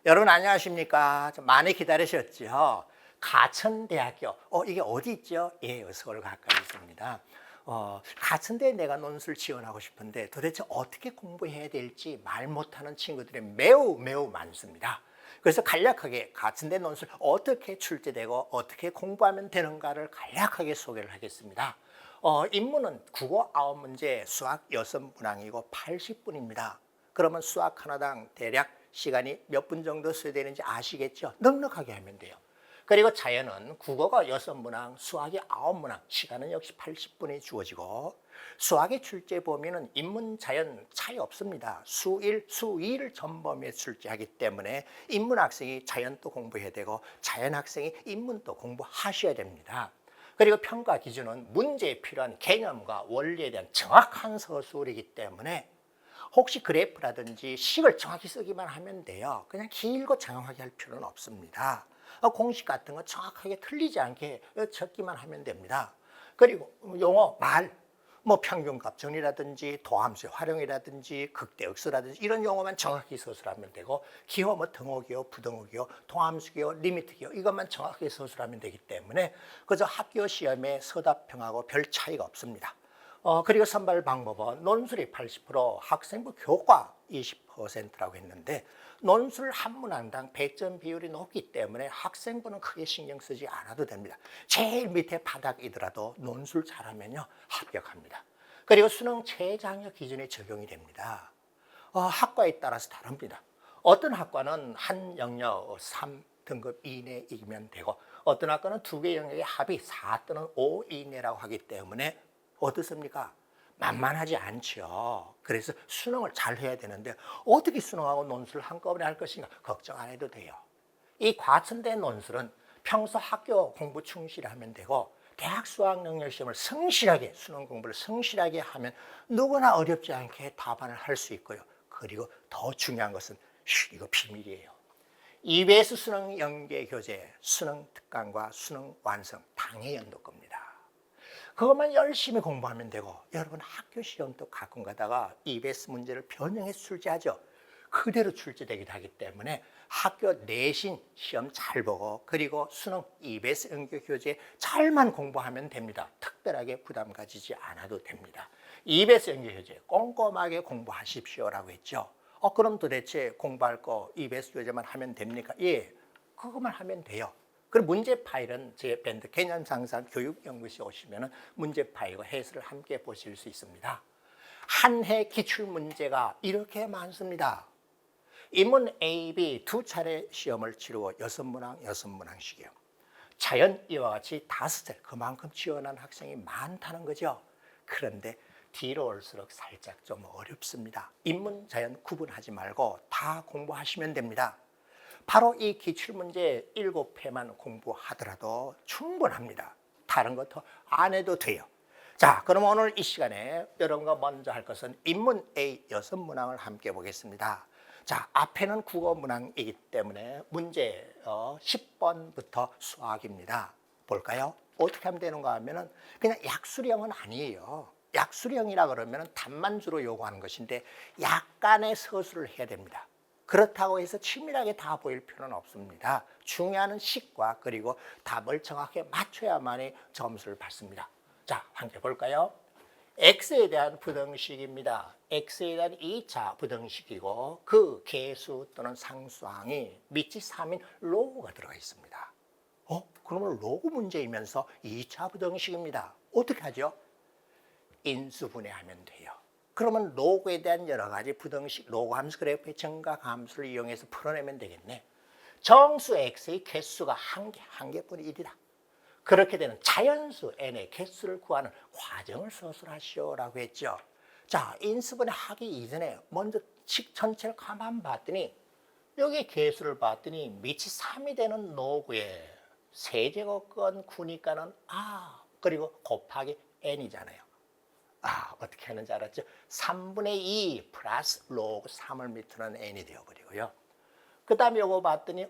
여러분 안녕하십니까? 좀 많이 기다리셨죠? 가천대학교, 이게 어디 있죠? 예, 서울 가까이 있습니다. 가천대에 내가 논술 지원하고 싶은데 도대체 어떻게 공부해야 될지 말 못하는 친구들이 매우 많습니다. 그래서 간략하게 가천대 논술 어떻게 출제되고 어떻게 공부하면 되는가를 간략하게 소개를 하겠습니다. 인문은 국어 9문제, 수학 6문항이고 80분입니다. 그러면 수학 하나당 대략 시간이 몇 분 정도 써야 되는지 아시겠죠? 넉넉하게 하면 돼요. 그리고 자연은 국어가 6문항, 수학이 9문항, 시간은 역시 80분이 주어지고 수학의 출제 범위는 인문, 자연 차이 없습니다. 수1, 수2를 전범위에 출제하기 때문에 인문 학생이 자연도 공부해야 되고 자연 학생이 인문도 공부하셔야 됩니다. 그리고 평가 기준은 문제에 필요한 개념과 원리에 대한 정확한 서술이기 때문에 혹시 그래프라든지 식을 정확히 쓰기만 하면 돼요. 그냥 길고 장황하게 할 필요는 없습니다. 공식 같은 거 정확하게 틀리지 않게 적기만 하면 됩니다. 그리고 용어, 말, 평균값 정리라든지 도함수의 활용이라든지 극대역수라든지 이런 용어만 정확히 서술하면 되고 기호, 등호기호, 부등호기호, 도함수기호, 리미트기호 이것만 정확히 서술하면 되기 때문에 그저 학교 시험에 서답형하고 별 차이가 없습니다. 그리고 선발 방법은 논술이 80%, 학생부 교과 20%라고 했는데 논술 한 문항당 100점 비율이 높기 때문에 학생부는 크게 신경 쓰지 않아도 됩니다. 제일 밑에 바닥이더라도 논술 잘하면요 합격합니다. 그리고 수능 최장력 기준이 적용이 됩니다. 학과에 따라서 다릅니다. 어떤 학과는 한 영역 3등급 이내이면 되고 어떤 학과는 두 개 영역의 합이 4 또는 5 이내라고 하기 때문에 어떻습니까? 만만하지 않죠. 그래서 수능을 잘 해야 되는데 어떻게 수능하고 논술을 한꺼번에 할 것인가 걱정 안 해도 돼요. 이 과천대 논술은 평소 학교 공부 충실히 하면 되고 대학 수학능력시험을 성실하게 수능 공부를 성실하게 하면 누구나 어렵지 않게 답안을 할 수 있고요. 그리고 더 중요한 것은 이거 비밀이에요. EBS 수능 연계 교재, 수능 특강과 수능 완성 당해 연도 겁니다. 그것만 열심히 공부하면 되고 여러분 학교 시험도 가끔 가다가 EBS 문제를 변형해서 출제하죠. 그대로 출제되기도 하기 때문에 학교 내신 시험 잘 보고 그리고 수능 EBS 연계 교재 잘만 공부하면 됩니다. 특별하게 부담 가지지 않아도 됩니다. EBS 연계 교재 꼼꼼하게 공부하십시오라고 했죠. 그럼 도대체 공부할 거 EBS 교재만 하면 됩니까? 예, 그것만 하면 돼요. 그리고 문제 파일은 제 밴드 개념상상 교육연구소에 오시면 문제 파일과 해설을 함께 보실 수 있습니다. 한 해 기출문제가 이렇게 많습니다. 인문 A, B 두 차례 시험을 치르고 6문항씩이요. 자연 이와 같이 5차례 그만큼 지원한 학생이 많다는 거죠. 그런데 뒤로 올수록 살짝 좀 어렵습니다. 인문, 자연 구분하지 말고 다 공부하시면 됩니다. 바로 이 기출문제 7회만 공부하더라도 충분합니다. 다른 것도 안 해도 돼요. 자, 그럼 오늘 이 시간에 여러분과 먼저 할 것은 인문 A 6문항을 함께 보겠습니다. 자, 앞에는 국어 문항이기 때문에 문제 10번부터 수학입니다. 볼까요? 어떻게 하면 되는가 하면은 그냥 약수령은 아니에요. 약수령이라 그러면 답만 주로 요구하는 것인데 약간의 서술을 해야 됩니다. 그렇다고 해서 치밀하게 다 보일 필요는 없습니다. 중요한 식과 그리고 답을 정확하게 맞춰야만이 점수를 받습니다. 자, 함께 볼까요? x에 대한 부등식입니다. x에 대한 2차 부등식이고 그 계수 또는 상수항이 밑이 3인 로그가 들어가 있습니다. 그러면 로그 문제이면서 2차 부등식입니다. 어떻게 하죠? 인수분해하면 돼요. 그러면 로그에 대한 여러 가지 부등식, 로그 함수 그래프의 정각 함수를 이용해서 풀어내면 되겠네. 정수 x의 개수가 한 개뿐이 1이다. 그렇게 되는 자연수 n의 개수를 구하는 과정을 서술하시오라고 했죠. 자, 인수분해하기 이전에 먼저 식 전체를 가만 봤더니 여기 개수를 봤더니 밑이 3이 되는 로그에 세제곱건 9니까는 그리고 곱하기 n이잖아요. 어떻게 하는지 알았죠? 3분의 2 플러스 로그 3을 밑으로는 n이 되어버리고요. 그 다음에 요거 봤더니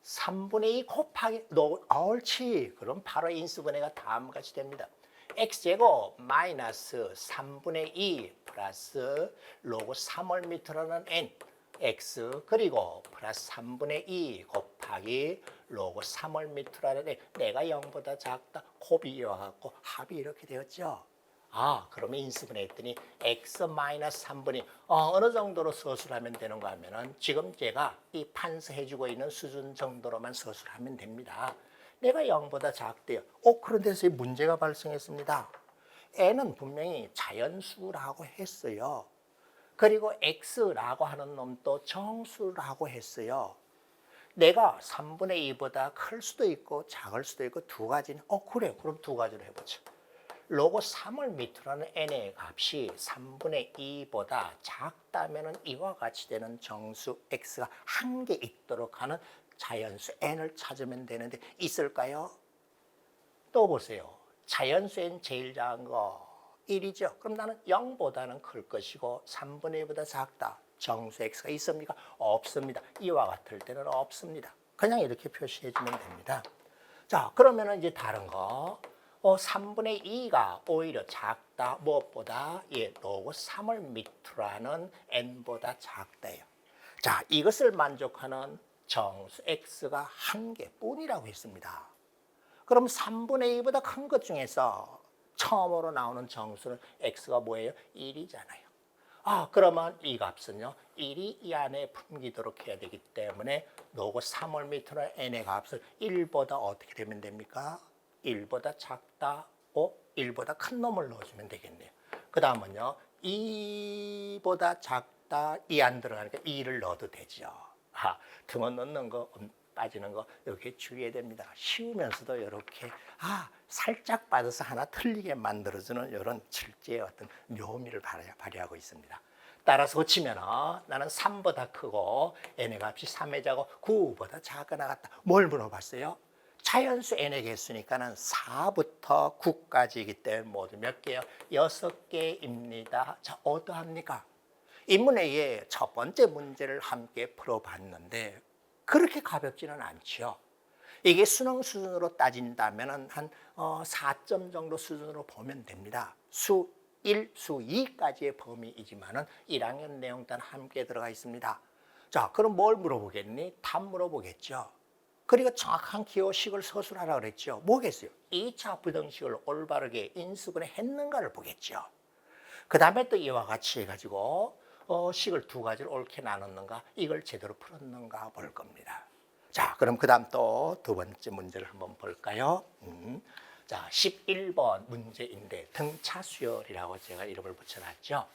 3분의 2 곱하기 로그 옳지. 그럼 바로 인수분해가 다음과 같이 됩니다. x제곱 마이너스 3분의 2 플러스 로그 3을 밑으로는 n. x 그리고 플러스 3분의 2 곱하기 로그 3월 밑으로 하는데 내가 0보다 작다. 곱이 이와갖고 합이 이렇게 되었죠. 그러면 인수분해 했더니 x 마이너스 3분의 어느 정도로 서술하면 되는가 하면은 지금 제가 이 판서해주고 있는 수준 정도로만 서술하면 됩니다. 내가 0보다 작대요. 그런데서 문제가 발생했습니다. n은 분명히 자연수라고 했어요. 그리고 x라고 하는 놈도 정수라고 했어요. 내가 3분의 2보다 클 수도 있고 작을 수도 있고 두 가지는 그래 그럼 두 가지로 해보죠. 로그 3을 밑으로 하는 n의 값이 3분의 2보다 작다면 이와 같이 되는 정수 x가 한 개 있도록 하는 자연수 n을 찾으면 되는데 있을까요? 또 보세요. 자연수 n 제일 작은 거 1이죠. 그럼 나는 0보다는 클 것이고 3분의 2보다 작다. 정수 x가 있습니까? 없습니다. 이와 같을 때는 없습니다. 그냥 이렇게 표시해 주면 됩니다. 자, 그러면 이제 다른 거. 3분의 2가 오히려 작다. 무엇보다? 로그 3을 밑으로 하는 n보다 작다요. 자, 이것을 만족하는 정수 x가 한 개뿐이라고 했습니다. 그럼 3분의 2보다 큰 것 중에서 처음으로 나오는 정수는 x가 뭐예요? 1이잖아요. 그러면 이 값은요. 1이 이 안에 품기도록 해야 되기 때문에 로그 3월 밑으로 n의 값을 1보다 어떻게 되면 됩니까? 1보다 작다, 1보다 큰 놈을 넣어주면 되겠네요. 그 다음은요. 2보다 작다, 2 안 들어가니까 2를 넣어도 되죠. 등원 넣는 거, 빠지는 거 이렇게 주의해야 됩니다. 쉬우면서도 이렇게 살짝 빠져서 하나 틀리게 만들어주는 이런 실제의 어떤 묘미를 발휘하고 있습니다. 따라서 고치면 나는 3보다 크고 n의 값이 3의 작고 9보다 작거나 같다. 뭘 물어봤어요? 자연수 n의 개수니까는 4부터 9까지이기 때문에 모두 몇 개요? 6개입니다. 자, 어떠합니까? 인문회의 첫 번째 문제를 함께 풀어봤는데 그렇게 가볍지는 않죠. 이게 수능 수준으로 따진다면 한 4점 정도 수준으로 보면 됩니다. 수 1, 수 2까지의 범위이지만 1학년 내용 단 함께 들어가 있습니다. 자, 그럼 뭘 물어보겠니? 답 물어보겠죠. 그리고 정확한 기호식을 서술하라 그랬죠. 뭐겠어요? 2차 부등식을 올바르게 인수분해 했는가를 보겠죠. 그 다음에 또 이와 같이 해가지고 식을 두 가지를 옳게 나눴는가, 이걸 제대로 풀었는가 볼 겁니다. 자, 그럼 그 다음 또 두 번째 문제를 한번 볼까요? 자, 11번 문제인데 등차수열이라고 제가 이름을 붙여놨죠.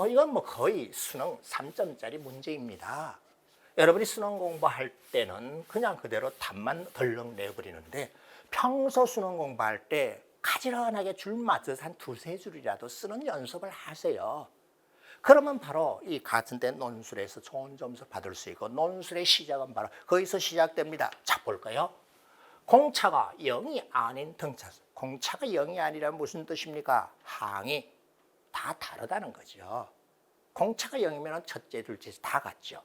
이건 뭐 거의 수능 3점짜리 문제입니다. 여러분이 수능 공부할 때는 그냥 그대로 답만 덜렁 내버리는데 평소 수능 공부할 때 가지런하게 줄 맞춰서 한 두세 줄이라도 쓰는 연습을 하세요. 그러면 바로 이 같은 데 논술에서 좋은 점수 받을 수 있고 논술의 시작은 바로 거기서 시작됩니다. 자, 볼까요? 공차가 0이 아닌 등차수. 공차가 0이 아니라면 무슨 뜻입니까? 항이 다 다르다는 거죠. 공차가 0이면 첫째, 둘째 다 같죠.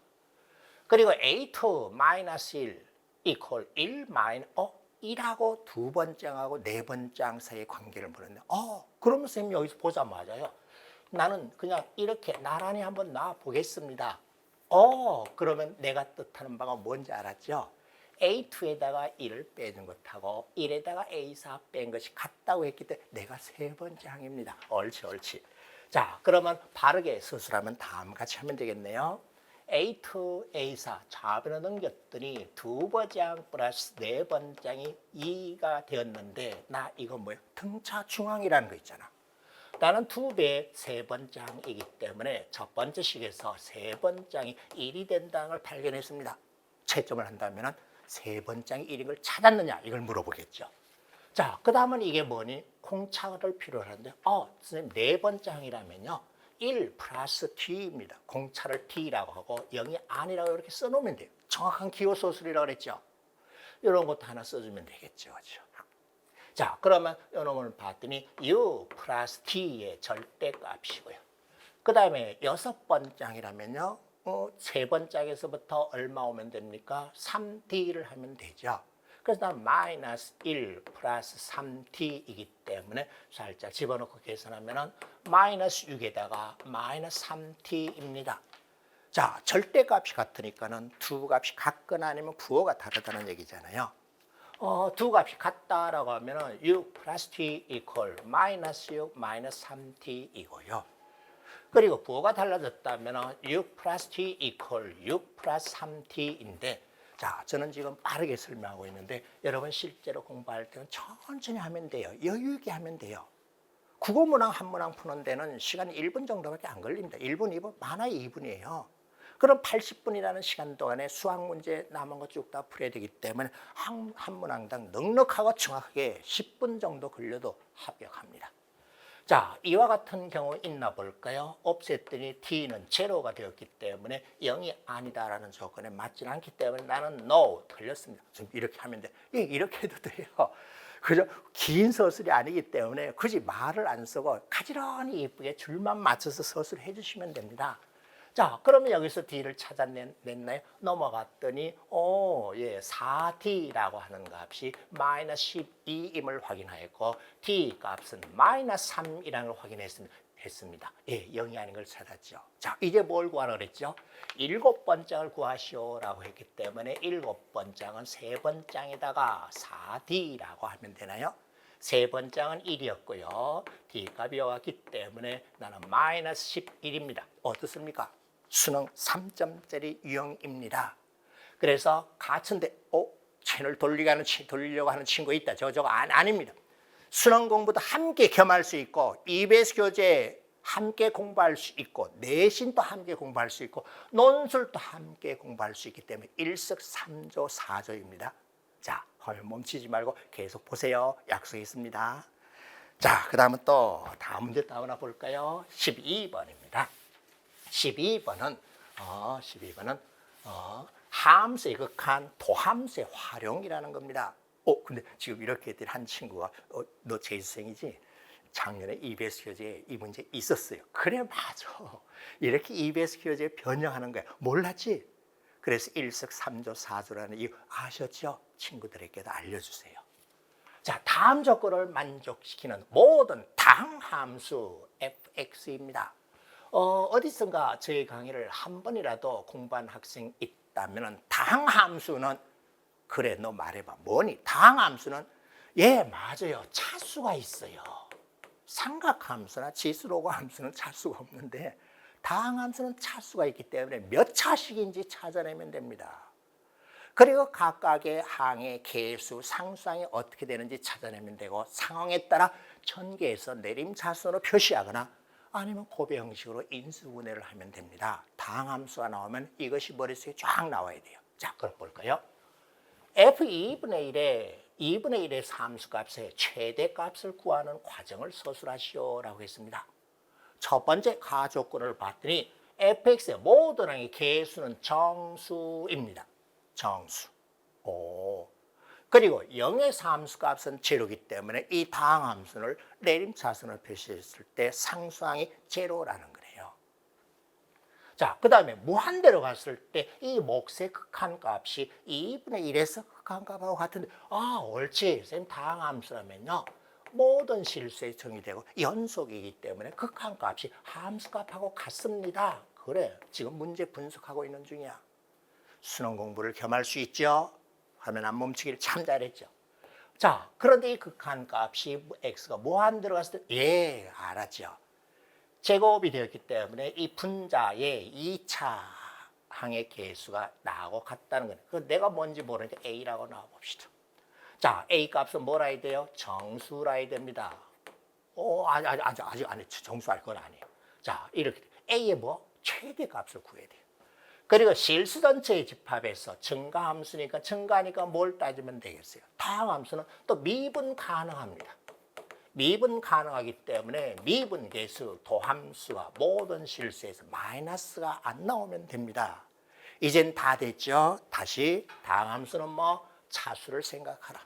그리고 A2 마이너스 1 이퀄 1 마이너스 1하고 두 번째하고 네 번째 사이의 관계를 보는데 그러면 선생님 여기서 보자마자요. 나는 그냥 이렇게 나란히 한번 놔보겠습니다. 그러면 내가 뜻하는 바가 뭔지 알았죠? A2에다가 1을 빼준 것하고 1에다가 A4 뺀 것이 같다고 했기 때문에 내가 세 번째 항입니다. 옳지. 자, 그러면 바르게 서술하면 다음과 같이 하면 되겠네요. A2, A4 좌변으로 넘겼더니 두 번장 플러스 네 번장이 2가 되었는데 나 이거 뭐예요? 등차 중앙이라는 거 있잖아. 나는 두 배 세 번장이기 때문에 첫 번째 식에서 세 번장이 1이 된다는 걸 발견했습니다. 채점을 한다면 세 번장이 1인 걸 찾았느냐 이걸 물어보겠죠. 자, 그 다음은 이게 뭐니? 공차를 필요로 하는데 선생님 네 번장이라면요 1 플러스 t입니다. 공차를 t라고 하고 0이 아니라고 이렇게 써놓으면 돼요. 정확한 기호소술이라고 그랬죠. 이런 것도 하나 써주면 되겠죠. 그렇죠? 자, 그러면 이 놈을 봤더니 u 플러스 t의 절대값이고요. 그 다음에 여섯 번장이라면요 세 번장에서부터 얼마 오면 됩니까? 3t를 하면 되죠. 그래서 난 마이너스 1 플러스 3t이기 때문에 살짝 집어넣고 계산하면 마이너스 6에다가 마이너스 3t입니다. 자, 절대값이 같으니까는 두 값이 같거나 아니면 부호가 다르다는 얘기잖아요. 두 값이 같다라고 하면은 6 플러스 t 이퀄 마이너스 6 마이너스 3t이고요. 그리고 부호가 달라졌다면 6 플러스 t 이퀄 6 플러스 3t인데, 자, 저는 지금 빠르게 설명하고 있는데 여러분 실제로 공부할 때는 천천히 하면 돼요. 여유 있게 하면 돼요. 국어 문항 한 문항 푸는 데는 시간 1분 정도밖에 안 걸립니다. 1분, 2분, 많아야 2분이에요. 그럼 80분이라는 시간 동안에 수학 문제 남은 거 쭉 다 풀어야 되기 때문에 한 문항당 넉넉하고 정확하게 10분 정도 걸려도 합격합니다. 자, 이와 같은 경우 있나 볼까요? 없앴더니 t는 제로가 되었기 때문에 0이 아니다라는 조건에 맞지 않기 때문에 나는 no, 틀렸습니다. 좀 이렇게 하면 돼. 이렇게 해도 돼요. 그죠? 긴 서술이 아니기 때문에 굳이 말을 안 쓰고 가지런히 예쁘게 줄만 맞춰서 서술해 주시면 됩니다. 자, 그러면 여기서 D를 찾아냈나요? 넘어갔더니, 4T라고 하는 값이 마이너스 12임을 확인하였고, T 값은 마이너스 3이라는 걸 확인했습니다. 예, 0이 아닌 걸 찾았죠. 자, 이제 뭘 구하라 그랬죠? 7번장을 구하시오라고 했기 때문에 7번장은 3번장에다가 4D라고 하면 되나요? 3번장은 1이었고요. D 값이 왔기 때문에 나는 마이너스 11입니다. 어떻습니까? 수능 3점짜리 유형입니다. 그래서 같은데 채널 돌리려고 하는 친구 있다. 저거 아닙니다. 수능 공부도 함께 겸할 수 있고 EBS 교재 함께 공부할 수 있고 내신도 함께 공부할 수 있고 논술도 함께 공부할 수 있기 때문에 일석삼조 사조입니다. 자, 화면 멈추지 말고 계속 보세요. 약속했습니다. 자, 그 다음은 또 다음 문제 따오나 볼까요? 12번입니다. 12번은 함수에 극한 도함수의 활용이라는 겁니다. 근데 지금 이렇게 한 친구가 너 재수생이지? 작년에 EBS 교재에 이 문제 있었어요. 그래, 맞아. 이렇게 EBS 교재에 변형하는 거야. 몰랐지? 그래서 일석삼조 사조라는 이유 아셨죠? 친구들에게도 알려주세요. 자, 다음 조건을 만족시키는 모든 당함수 fx입니다. 어디선가 저희 강의를 한 번이라도 공부한 학생이 있다면 당함수는 그래, 너 말해봐. 뭐니? 당함수는 맞아요. 차수가 있어요. 삼각함수나 지수로그 함수는 차수가 없는데 당함수는 차수가 있기 때문에 몇 차식인지 찾아내면 됩니다. 그리고 각각의 항의 개수, 상수항이 어떻게 되는지 찾아내면 되고 상황에 따라 전개해서 내림차순으로 표시하거나 아니면 곱의 형식으로 인수분해를 하면 됩니다. 당함수가 나오면 이것이 머릿속에 쫙 나와야 돼요. 자, 그럼 볼까요? f2분의 1에 2분의 1의 함수값의 최대값을 구하는 과정을 서술하시오라고 했습니다. 첫 번째 가조건을 봤더니 fx의 모든 항의 개수는 정수입니다. 정수. 그리고 0의 함수값은 제로이기 때문에 이 당함수를 내림차순으로 표시했을 때 상수항이 제로라는 거예요. 자, 그 다음에 무한대로 갔을 때 이 몫의 극한값이 2분의 1에서 극한값하고 같은데 옳지. 선생님 당함수라면요. 모든 실수에 정의되고 연속이기 때문에 극한값이 함수값하고 같습니다. 그래, 지금 문제 분석하고 있는 중이야. 수능 공부를 겸할 수 있죠? 화면 안 멈추기를 참 잘했죠. 자, 그런데 이 극한값이 x가 무한대로 갔을 때 알았죠. 제곱이 되었기 때문에 이 분자의 2차 항의 개수가 나하고 같다는 거예요. 그 내가 뭔지 모르니까 a라고 나와봅시다. 자, a 값은 뭐라 해야 돼요? 정수라 해야 됩니다. 아직 안 했죠. 정수 할 건 아니에요. 자, 이렇게 a의 최대값을 구해야 돼요. 그리고 실수 전체의 집합에서 증가함수니까 증가하니까 뭘 따지면 되겠어요? 다항함수는 또 미분 가능합니다. 미분 가능하기 때문에 미분계수, 도함수와 모든 실수에서 마이너스가 안 나오면 됩니다. 이젠 다 됐죠? 다시 다항함수는 차수를 생각하라.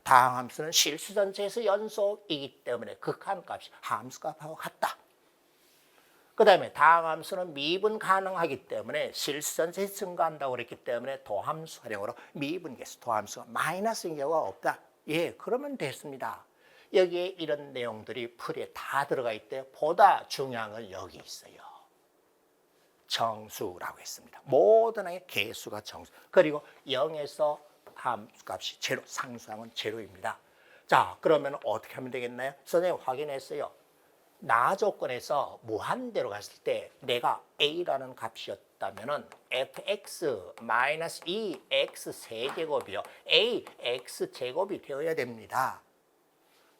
다항함수는 실수 전체에서 연속이기 때문에 극한값이 함수값하고 같다. 그 다음에 다항함수는 미분 가능하기 때문에 실수 전체에서 증가한다고 그랬기 때문에 도함수 활용으로 미분계수, 도함수가 마이너스인 경우가 없다. 그러면 됐습니다. 여기에 이런 내용들이 풀이에 다 들어가 있대요. 보다 중요한 건 여기 있어요. 정수라고 했습니다. 모든 항의 개수가 정수. 그리고 0에서 함수값이 제로, 상수항은 제로입니다. 자, 그러면 어떻게 하면 되겠나요? 선생님 확인했어요. 나 조건에서 무한대로 갔을 때 내가 a라는 값이었다면은 fx-2x 세제곱이요. ax 제곱이 되어야 됩니다.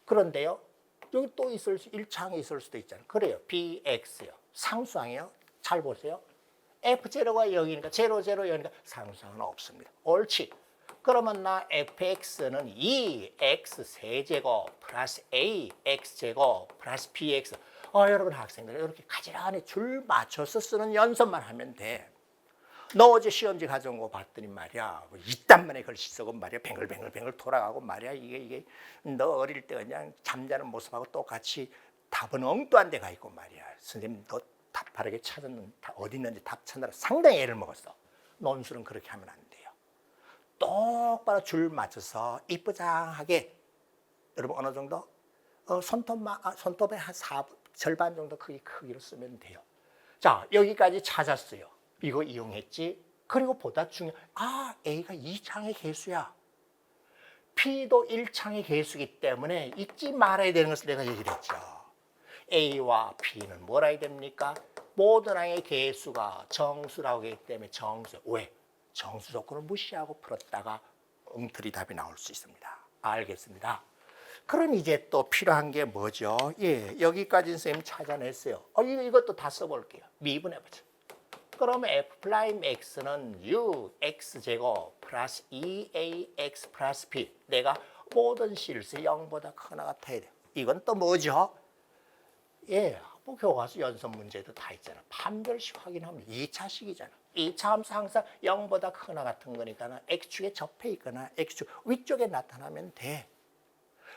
그런데요. 여기 또 있을 수, 1차항이 있을 수도 있잖아요. 그래요. bx요. 상수항이요. 잘 보세요. f0가 0이니까 0, 0, 0이니까 상수항은 없습니다. 옳지. 그러면 나 fx는 2x 세제곱 플러스 ax 제곱 플러스 bx. 여러분 학생들 이렇게 가지런히 줄 맞춰서 쓰는 연습만 하면 돼. 너 어제 시험지 가져온 거 봤더니 말이야. 이딴 만에 글씨 쓰고 말이야. 뱅글뱅글 돌아가고 말이야. 이게 너 어릴 때 그냥 잠자는 모습하고 똑같이 답은 엉뚱한 데 가 있고 말이야. 선생님 너 답하게 찾았는 어디 있는지 답 찾느라 상당히 애를 먹었어. 논술은 그렇게 하면 안 돼요. 똑바로 줄 맞춰서 이쁘장하게 여러분 어느 정도 손톱의 한 4분 절반 정도 크기로 쓰면 돼요. 자, 여기까지 찾았어요. 이거 이용했지. 그리고 보다 중요한 A가 2창의 개수야. P도 1창의 개수이기 때문에 잊지 말아야 되는 것을 내가 얘기를 했죠. A와 P는 뭐라 해야 됩니까? 모든 항의 개수가 정수라고 하기 때문에 정수. 왜? 정수 조건을 무시하고 풀었다가 엉터리 답이 나올 수 있습니다. 알겠습니다. 그럼 이제 또 필요한 게 뭐죠? 예, 여기까지 선생님 찾아냈어요. 이것도 다 써볼게요. 미분해보죠. 그러면 f'x는 ux제곱 플러스 2ax 플러스 b. 내가 모든 실수 0보다 크거나 같아야 돼요. 이건 또 뭐죠? 예, 뭐 교과서 연습 문제도 다 있잖아. 판별식 확인하면 2차식이잖아. 2차 함수 항상 0보다 크거나 같은 거니까 x축에 접해 있거나 x축 위쪽에 나타나면 돼.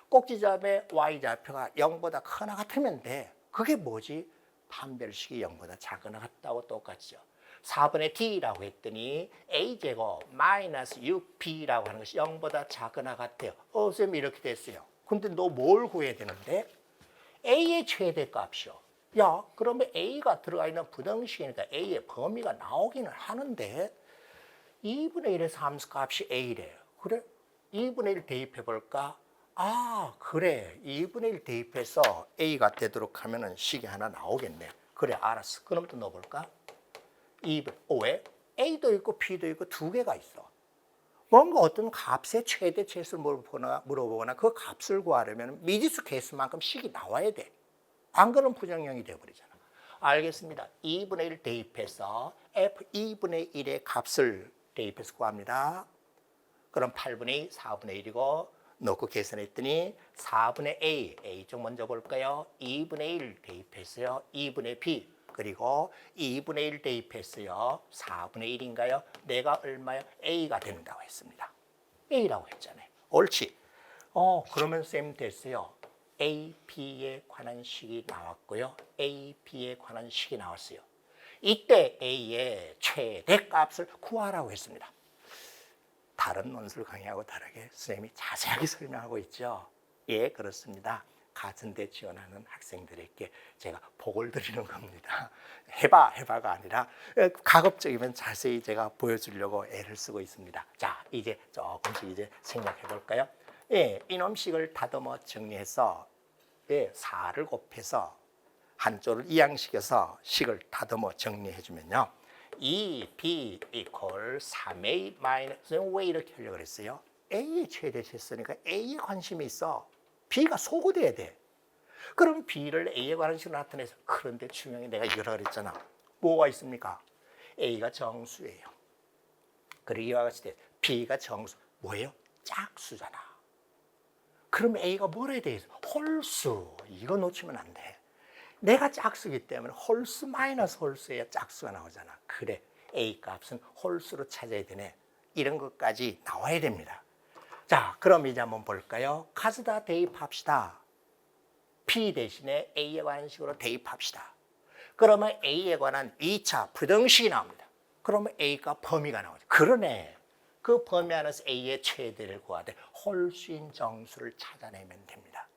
꼭지점의 y좌표가 0보다 크거나 같으면 돼. 그게 뭐지? 판별식이 0보다 작거나 같다고 똑같죠. 4분의 t라고 했더니 a제곱 마이너스 6b라고 하는 것이 0보다 작거나 같아요. 선생님 이렇게 됐어요. 근데 너 뭘 구해야 되는데? a의 최대값이요. 야, 그러면 a가 들어가 있는 부등식이니까 a의 범위가 나오기는 하는데 2분의 1에서 함수값이 a래요. 그래? 2분의 1 대입해 볼까? 그래. 2분의 1 대입해서 a가 되도록 하면은 식이 하나 나오겠네. 그래, 알았어. 그럼 또 넣어볼까? 2분. 왜? a도 있고 b도 있고 두 개가 있어. 뭔가 어떤 값의 최대 최수를 물어보거나 그 값을 구하려면 미지수 개수만큼 식이 나와야 돼. 안 그러면 부정형이 되어버리잖아. 알겠습니다. 2분의 1 대입해서 f 2분의 1의 값을 대입해서 구합니다. 그럼 8분의 2, 4분의 1이고 넣고 계산했더니 4분의 a 쪽 먼저 볼까요? 2분의 1 대입했어요. 2분의 b 그리고 2분의 1 대입했어요. 4분의 1인가요? 내가 얼마요? a가 된다고 했습니다. a라고 했잖아요. 옳지. 그러면 쌤 됐어요. AP에 관한 식이 나왔고요. AP에 관한 식이 나왔어요. 이때 A의 최대값을 구하라고 했습니다. 다른 논술 강의하고 다르게 선생님이 자세하게 설명하고 있죠. 예, 그렇습니다. 같은 데 지원하는 학생들에게 제가 복을 드리는 겁니다. 해봐가 아니라 가급적이면 자세히 제가 보여주려고 애를 쓰고 있습니다. 자, 이제 조금씩 이제 생각해 볼까요? 예, 이놈식을 다듬어 정리해서 4를 곱해서 한쪽을 이항시켜서 식을 다듬어 정리해 주면요. 2b equal 3a 마이너스 왜 이렇게 하려고 그랬어요? a의 최대 됐으니까 a에 관심이 있어. b가 소구돼야 돼. 그럼 b를 a에 관한 식으로 나타내서 그런데 중요한 게 내가 이거라 그랬잖아. 뭐가 있습니까? a가 정수예요. 그리고 이와 같이 돼. b가 정수. 뭐예요? 짝수잖아. 그럼 A가 뭐라 해야 돼? 홀수. 이거 놓치면 안 돼. 내가 짝수기 때문에 홀수 마이너스 홀수에야 짝수가 나오잖아. 그래. A 값은 홀수로 찾아야 되네. 이런 것까지 나와야 됩니다. 자, 그럼 이제 한번 볼까요? 가스다 대입합시다. P 대신에 A에 관한 식으로 대입합시다. 그러면 A에 관한 2차 부등식이 나옵니다. 그러면 A가 범위가 나오죠. 그러네. 그 범위 안에서 A의 최대를 구하되 홀수인 정수를 찾아내면 됩니다.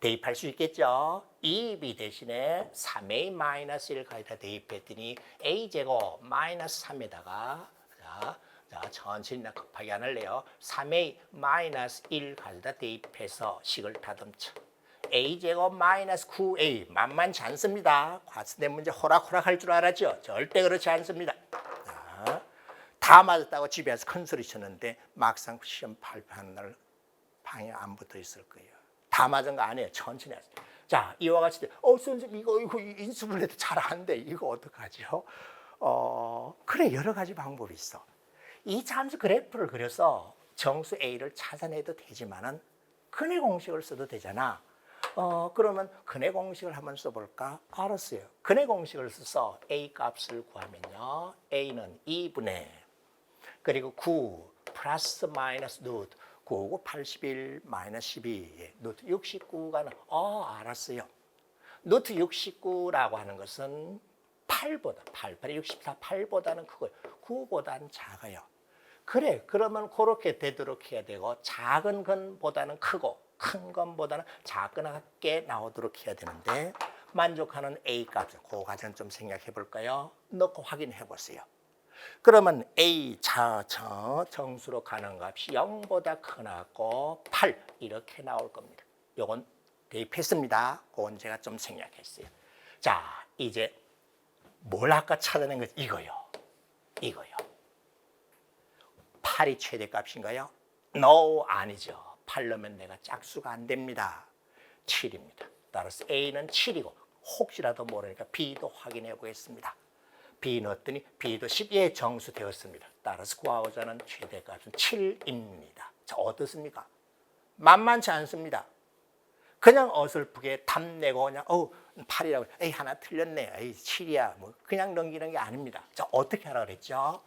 대입할 수 있겠죠. 2b 대신에 3a-1을 가져다 대입했더니 a제곱 마이너스 3에다가 자, 천천히 급하게 안 할래요. 3a-1 가져다 대입해서 식을 다듬쳐. a제곱 마이너스 9a 만만치 않습니다. 과수된 문제 호락호락 할 줄 알았죠? 절대 그렇지 않습니다. 자, 다 맞았다고 집에 와서 큰 소리 쳤는데 막상 시험 발표하는 날 방에 안 붙어 있을 거예요. 다 맞은 거 아니에요. 천천히 하세요. 자, 이와 같이 선생님 이거 인수분해 해도 잘 안 돼. 이거 어떡하죠? 그래 여러 가지 방법이 있어. 이 함수 그래프를 그려서 정수 A를 찾아내도 되지만은 근해 공식을 써도 되잖아. 그러면 근해 공식을 한번 써볼까? 알았어요. 근해 공식을 써서 A 값을 구하면요. A는 2분의 그리고 9 플러스 마이너스 루트 9고 81 마이너스 12 루트 69가 알았어요. 루트 69라고 하는 것은 8보다 8, 64, 8보다는 크고요. 9보다는 작아요. 그래 그러면 그렇게 되도록 해야 되고 작은 건보다는 크고 큰 건보다는 작게 나오도록 해야 되는데 만족하는 A 값, 그 과정 좀 생각해 볼까요? 넣고 확인해 보세요. 그러면 A 정수로 가는 값이 0보다 크나고 8 이렇게 나올 겁니다. 요건 대입했습니다. 그건 제가 좀 생략했어요. 자, 이제 뭘 아까 찾아낸 거지? 이거요. 8이 최대값인가요? No, 아니죠. 8 넣으면 내가 짝수가 안 됩니다. 7입니다. 따라서 A는 7이고 혹시라도 모르니까 B도 확인해 보겠습니다. B 넣었더니 B도 10에 정수되었습니다. 따라서 구하고자 하는 최대값은 7입니다. 자, 어떻습니까? 만만치 않습니다. 그냥 어설프게 답내고 그냥 8이라고 에이 하나 틀렸네. 에이 7이야. 뭐 그냥 넘기는 게 아닙니다. 자, 어떻게 하라 그랬죠?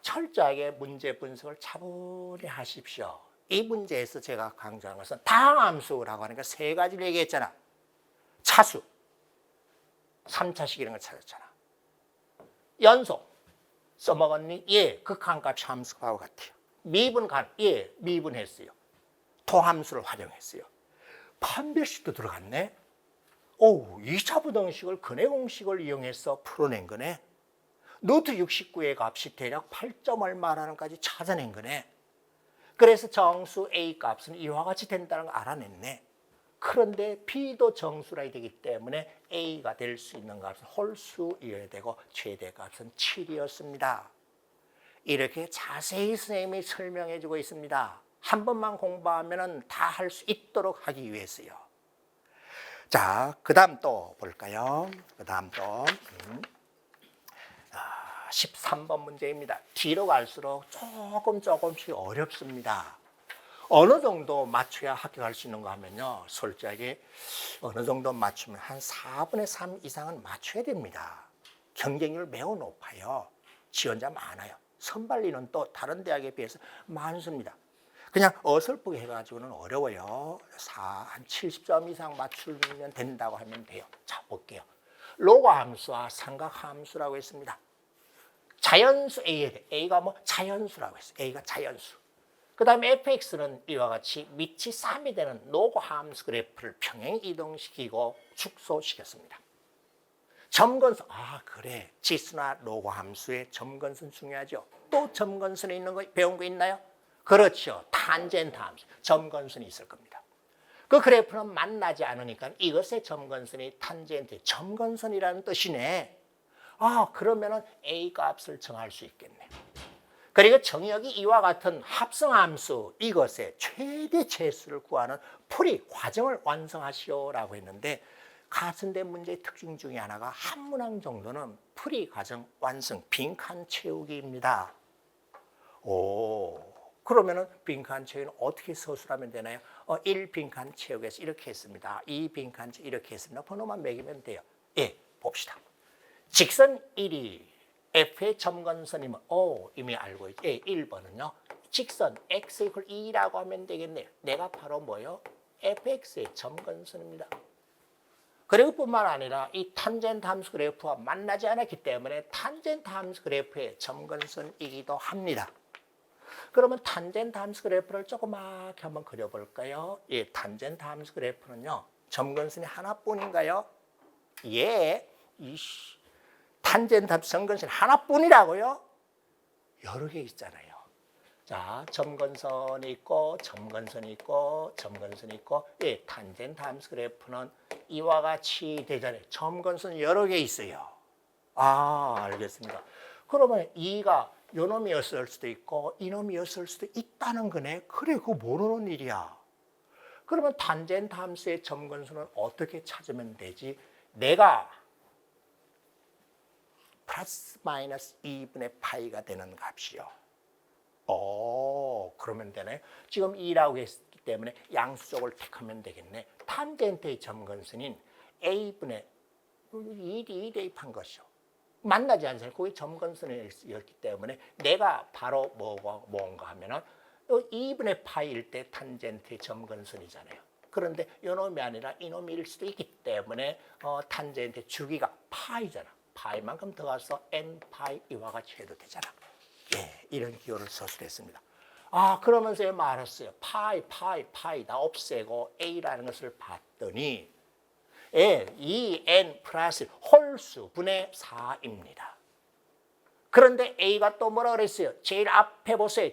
철저하게 문제 분석을 차분히 하십시오. 이 문제에서 제가 강조한 것은 다함수라고 하니까 세 가지를 얘기했잖아. 차수, 3차식 이런 걸 찾았잖아. 연속, 써먹었니? 예, 극한값 함수하고 같아요. 미분간, 예, 미분했어요. 도함수를 활용했어요. 판별식도 들어갔네. 2차 부등식을 근해 공식을 이용해서 풀어낸 거네. 루트 69의 값이 대략 8점 얼마라는까지 찾아낸 거네. 그래서 정수 A 값은 이와 같이 된다는 걸 알아냈네. 그런데 B도 정수라 되기 때문에 A가 될 수 있는 값은 홀수이어야 되고 최대값은 7이었습니다. 이렇게 자세히 선생님이 설명해 주고 있습니다. 한 번만 공부하면 다 할 수 있도록 하기 위해서요. 자, 그 다음 또 볼까요? 그 다음 또 13번 문제입니다. 뒤로 갈수록 조금씩 어렵습니다. 어느 정도 맞춰야 합격할 수 있는가 하면요. 솔직하게 어느 정도 맞추면 한 4분의 3 이상은 맞춰야 됩니다. 경쟁률 매우 높아요. 지원자 많아요. 선발리는 또 다른 대학에 비해서 많습니다. 그냥 어설프게 해가지고는 어려워요. 한 70점 이상 맞추면 된다고 하면 돼요. 자, 볼게요. 로그 함수와 삼각 함수라고 했습니다. 자연수 A에 대해 A가 자연수라고 했어요. A가 자연수. 그 다음에 fx는 이와 같이 밑이 3이 되는 로그 함수 그래프를 평행 이동시키고 축소시켰습니다. 점근선, 그래. 지수나 로그 함수의 점근선 중요하죠. 또 점근선에 있는 거 배운 거 있나요? 그렇죠. 탄젠트 함수. 점근선이 있을 겁니다. 그 그래프는 만나지 않으니까 이것의 점근선이 탄젠트, 점근선이라는 뜻이네. 그러면은 A 값을 정할 수 있겠네. 그리고 정의역이 이와 같은 합성함수 이것의 최대 최수를 구하는 풀이 과정을 완성하시오라고 했는데 가산된 문제의 특징 중에 하나가 한 문항 정도는 풀이 과정 완성 빈칸 채우기입니다. 그러면은 빈칸 채우기는 어떻게 서술하면 되나요? 1 빈칸 채우기에서 이렇게 했습니다. 2 빈칸 채우기 이렇게 했습니다. 번호만 매기면 돼요. 예, 봅시다. 직선 1이 F의 점근선이면 이미 알고 있죠. 1번은요. 직선 x = 2라고 하면 되겠네요. 내가 바로 뭐요? fx의 점근선입니다. 그리고 뿐만 아니라 이 탄젠트 함수 그래프와 만나지 않았기 때문에 탄젠트 함수 그래프의 점근선이기도 합니다. 그러면 탄젠트 함수 그래프를 조그맣게 한번 그려볼까요? 예, 탄젠트 함수 그래프는요. 점근선이 하나뿐인가요? 예. 이씨. 탄젠트 합 점근선이 하나뿐이라고요? 여러 개 있잖아요. 자, 점근선이 있고 점근선이 있고 점근선이 있고 예, 탄젠트 함수 그래프는 이와 같이 되잖아요. 점근선 여러 개 있어요. 아, 알겠습니다. 그러면 이가 요놈이었을 수도 있고 이놈이었을 수도 있다는 거네. 그래, 그거 모르는 일이야. 그러면 탄젠트 함수의 점근선은 어떻게 찾으면 되지? 내가 플러스 마이너스 2분의 파이가 되는 값이요. 그러면 되네. 지금 2라고 했기 때문에 양수적을 택하면 되겠네. 탄젠트의 점근선인 A분의 2 대입한 것이요. 만나지 않습니까? 그게 점근선이었기 때문에 내가 바로 뭔가 하면은 2분의 파이일 때 탄젠트의 점근선이잖아요. 그런데 이놈이 아니라 이놈일 수도 있기 때문에 탄젠트의 주기가 파이잖아. 파이만큼 더가서 n 파이 이와 같이 해도 되잖아. 예, 이런 기호를 서술했습니다. 아, 그러면서 말했어요. 파이 다 없애고 a라는 것을 봤더니 예, 2n 플러스 홀수 분의 4입니다. 그런데 a가 또 뭐라 그랬어요? 제일 앞에 보세요.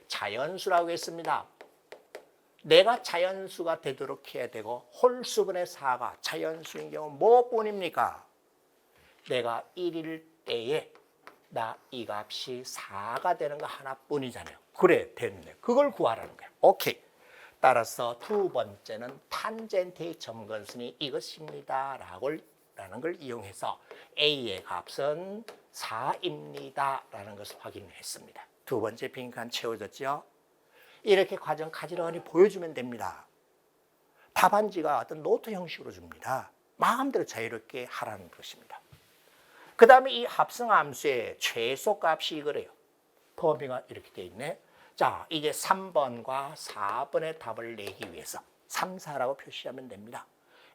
자연수라고 했습니다. 내가 자연수가 되도록 해야 되고 홀수분의 4가 자연수인 경우 뭐뿐입니까? 내가 1일 때에 나 이 값이 4가 되는 거 하나뿐이잖아요. 그래, 됐네. 그걸 구하라는 거야. 오케이. 따라서 두 번째는 탄젠트의 점근선이 이것입니다. 라는 걸 이용해서 A의 값은 4입니다. 라는 것을 확인했습니다. 두 번째 빈칸 채워졌죠? 이렇게 과정 가지런히 보여주면 됩니다. 답안지가 어떤 노트 형식으로 줍니다. 마음대로 자유롭게 하라는 것입니다. 그 다음에 이 합성함수의 최소값이 이거래요. 범위가 이렇게 돼 있네. 자, 이제 3번과 4번의 답을 내기 위해서 3, 4라고 표시하면 됩니다.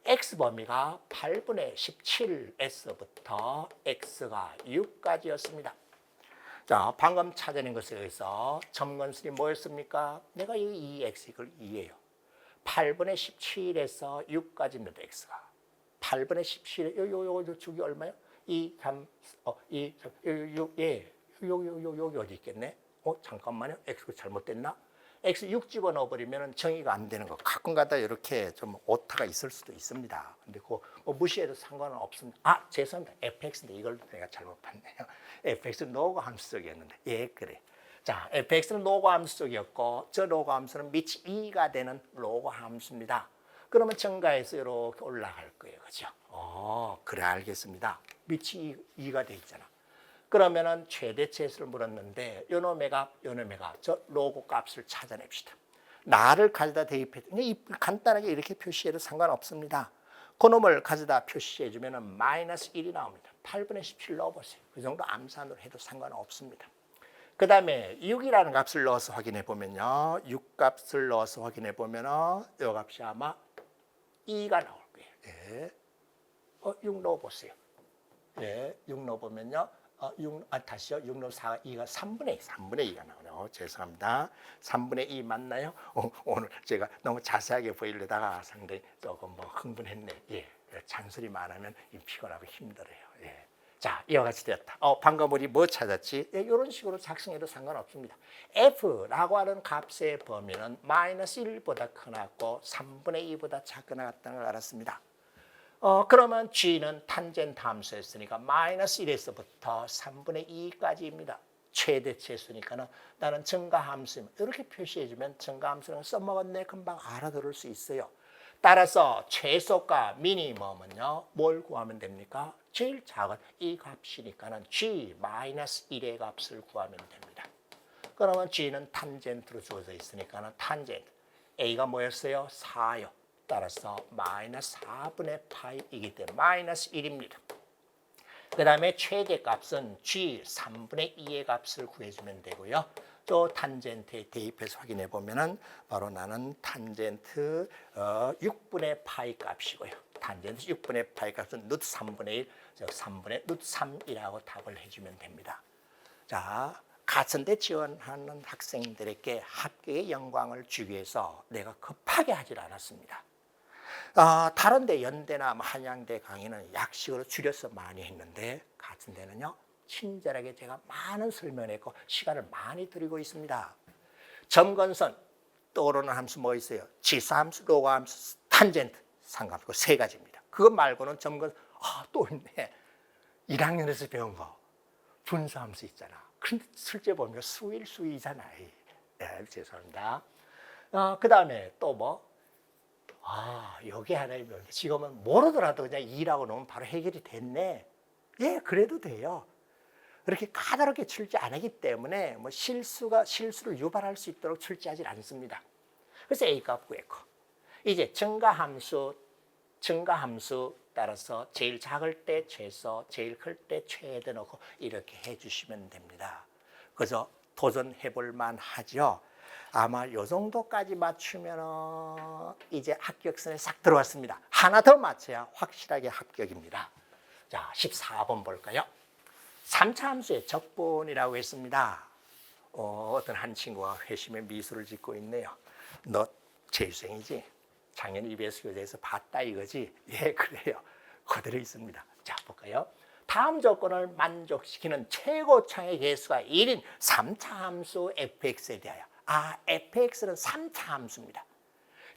x범위가 8분의 17에서부터 x가 6까지였습니다. 자, 방금 찾아낸 것에 의해서 점근선이 뭐였습니까? 내가 이 x 이걸 2예요. 8분의 17에서 6까지 몇 x가? 8분의 17에 요 주기 얼마요? 2, 3, 6, 예, 여기 어디 있겠네? 잠깐만요. x가 잘못됐나? x 6 집어넣어버리면 정의가 안 되는 거. 가끔가다 이렇게 좀 오타가 있을 수도 있습니다. 근데 그거 무시해도 상관은 없습니다. 아, 죄송합니다. fx인데 이걸 내가 잘못 봤네요. fx는 로그 함수적이었는데. 예, 그래. 자, fx는 로그 함수적이었고 저 로그 함수는 밑이 2가 되는 로그 함수입니다. 그러면 증가해서 이렇게 올라갈 거예요. 그죠? 그래, 알겠습니다. 밑이 2가 돼 있잖아. 그러면은 최대치수를 물었는데 요놈의 값 저 로그 값을 찾아냅시다. 나를 가져다 대입했더니 간단하게 이렇게 표시해도 상관없습니다. 그놈을 가져다 표시해주면 마이너스 1이 나옵니다. 8분의 17 넣어보세요. 그 정도 암산으로 해도 상관없습니다. 그 다음에 6이라는 값을 넣어서 확인해 보면요. 6 값을 넣어서 확인해 보면은 이 값이 아마 2가 나올 거예요. 예. 6 넣어보세요. 예, 6 넣어보면요. 6 넣으면 4가 2가 3분의 2가 나오네요. 죄송합니다. 3분의 2 맞나요? 오늘 제가 너무 자세하게 보이려다가 상당히 조금 흥분했네. 예, 잔소리 많으면 피곤하고 힘들어요. 예. 자, 이와 같이 되었다. 방금 우리 뭐 찾았지? 예, 이런 식으로 작성해도 상관없습니다. F라고 하는 값의 범위는 마이너스 1보다 크나고 3분의 2보다 작거나 같다는 걸 알았습니다. 그러면 G는 탄젠트 함수였으니까 마이너스 1에서부터 3분의 2까지입니다. 최대치수니까는 나는 증가함수 이렇게 표시해주면 증가함수는 써먹었네 금방 알아들을 수 있어요. 따라서 최소가 미니멈은요 뭘 구하면 됩니까? 제일 작은 이 값이니까는 G-1의 값을 구하면 됩니다. 그러면 G는 탄젠트로 주어져 있으니까는 탄젠트 A가 뭐였어요? 4요. 따라서 마이너스 4분의 파이이기 때문에 마이너스 1입니다. 그 다음에 최대값은 G 3분의 2의 값을 구해주면 되고요. 또 탄젠트에 대입해서 확인해 보면은 바로 나는 탄젠트 6분의 파이 값이고요. 탄젠트 6분의 파이 값은 루트 3분의 1, 즉 3분의 루트 3이라고 답을 해주면 됩니다. 자, 가천대 지원하는 학생들에게 합격의 영광을 주기 위해서 내가 급하게 하질 않았습니다. 다른 데 연대나 뭐 한양대 강의는 약식으로 줄여서 많이 했는데 같은 데는요 친절하게 제가 많은 설명을 했고 시간을 많이 들이고 있습니다. 점근선 떠오르는 함수 뭐 있어요? 지수함수, 로그함수, 탄젠트, 상관함수 세 가지입니다. 그것 말고는 점근 또 있네. 1학년에서 배운 거 분수함수 있잖아. 근데 실제 보면 수일수이잖아요. 네, 죄송합니다. 그 다음에 또 뭐? 여기 하나면 지금은 모르더라도 그냥 2라고 넣으면 바로 해결이 됐네. 예, 그래도 돼요. 그렇게 까다롭게 출제 안 하기 때문에 뭐 실수를 유발할 수 있도록 출제하지 않습니다. 그래서 A 값 구했고, 이제 증가함수 따라서 제일 작을 때 최소, 제일 클 때 최대 넣고 이렇게 해주시면 됩니다. 그래서 도전해 볼 만하죠. 아마 요 정도까지 맞추면 이제 합격선에 싹 들어왔습니다. 하나 더 맞춰야 확실하게 합격입니다. 자, 14번 볼까요? 3차 함수의 적분이라고 했습니다. 어떤 한 친구가 회심의 미소를 짓고 있네요. 너 재수생이지? 작년 EBS 교재에서 봤다 이거지? 예, 그래요. 그대로 있습니다. 자, 볼까요? 다음 조건을 만족시키는 최고창의 개수가 1인 3차 함수 fx에 대하여. fx는 3차 함수입니다.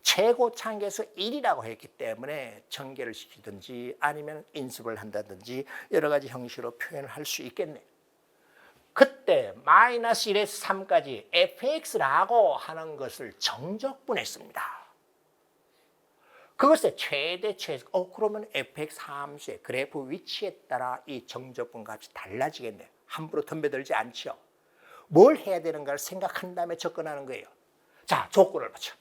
최고창 개수 1이라고 했기 때문에 전개를 시키든지 아니면 인수를 한다든지 여러 가지 형식으로 표현을 할 수 있겠네요. 그때 마이너스 1에서 3까지 fx라고 하는 것을 정적분했습니다. 그것의 최대 최소. 그러면 fx 함수의 그래프 위치에 따라 이 정적분 값이 달라지겠네요. 함부로 덤벼들지 않죠. 뭘 해야 되는가를 생각한 다음에 접근하는 거예요. 자, 조건을 보죠.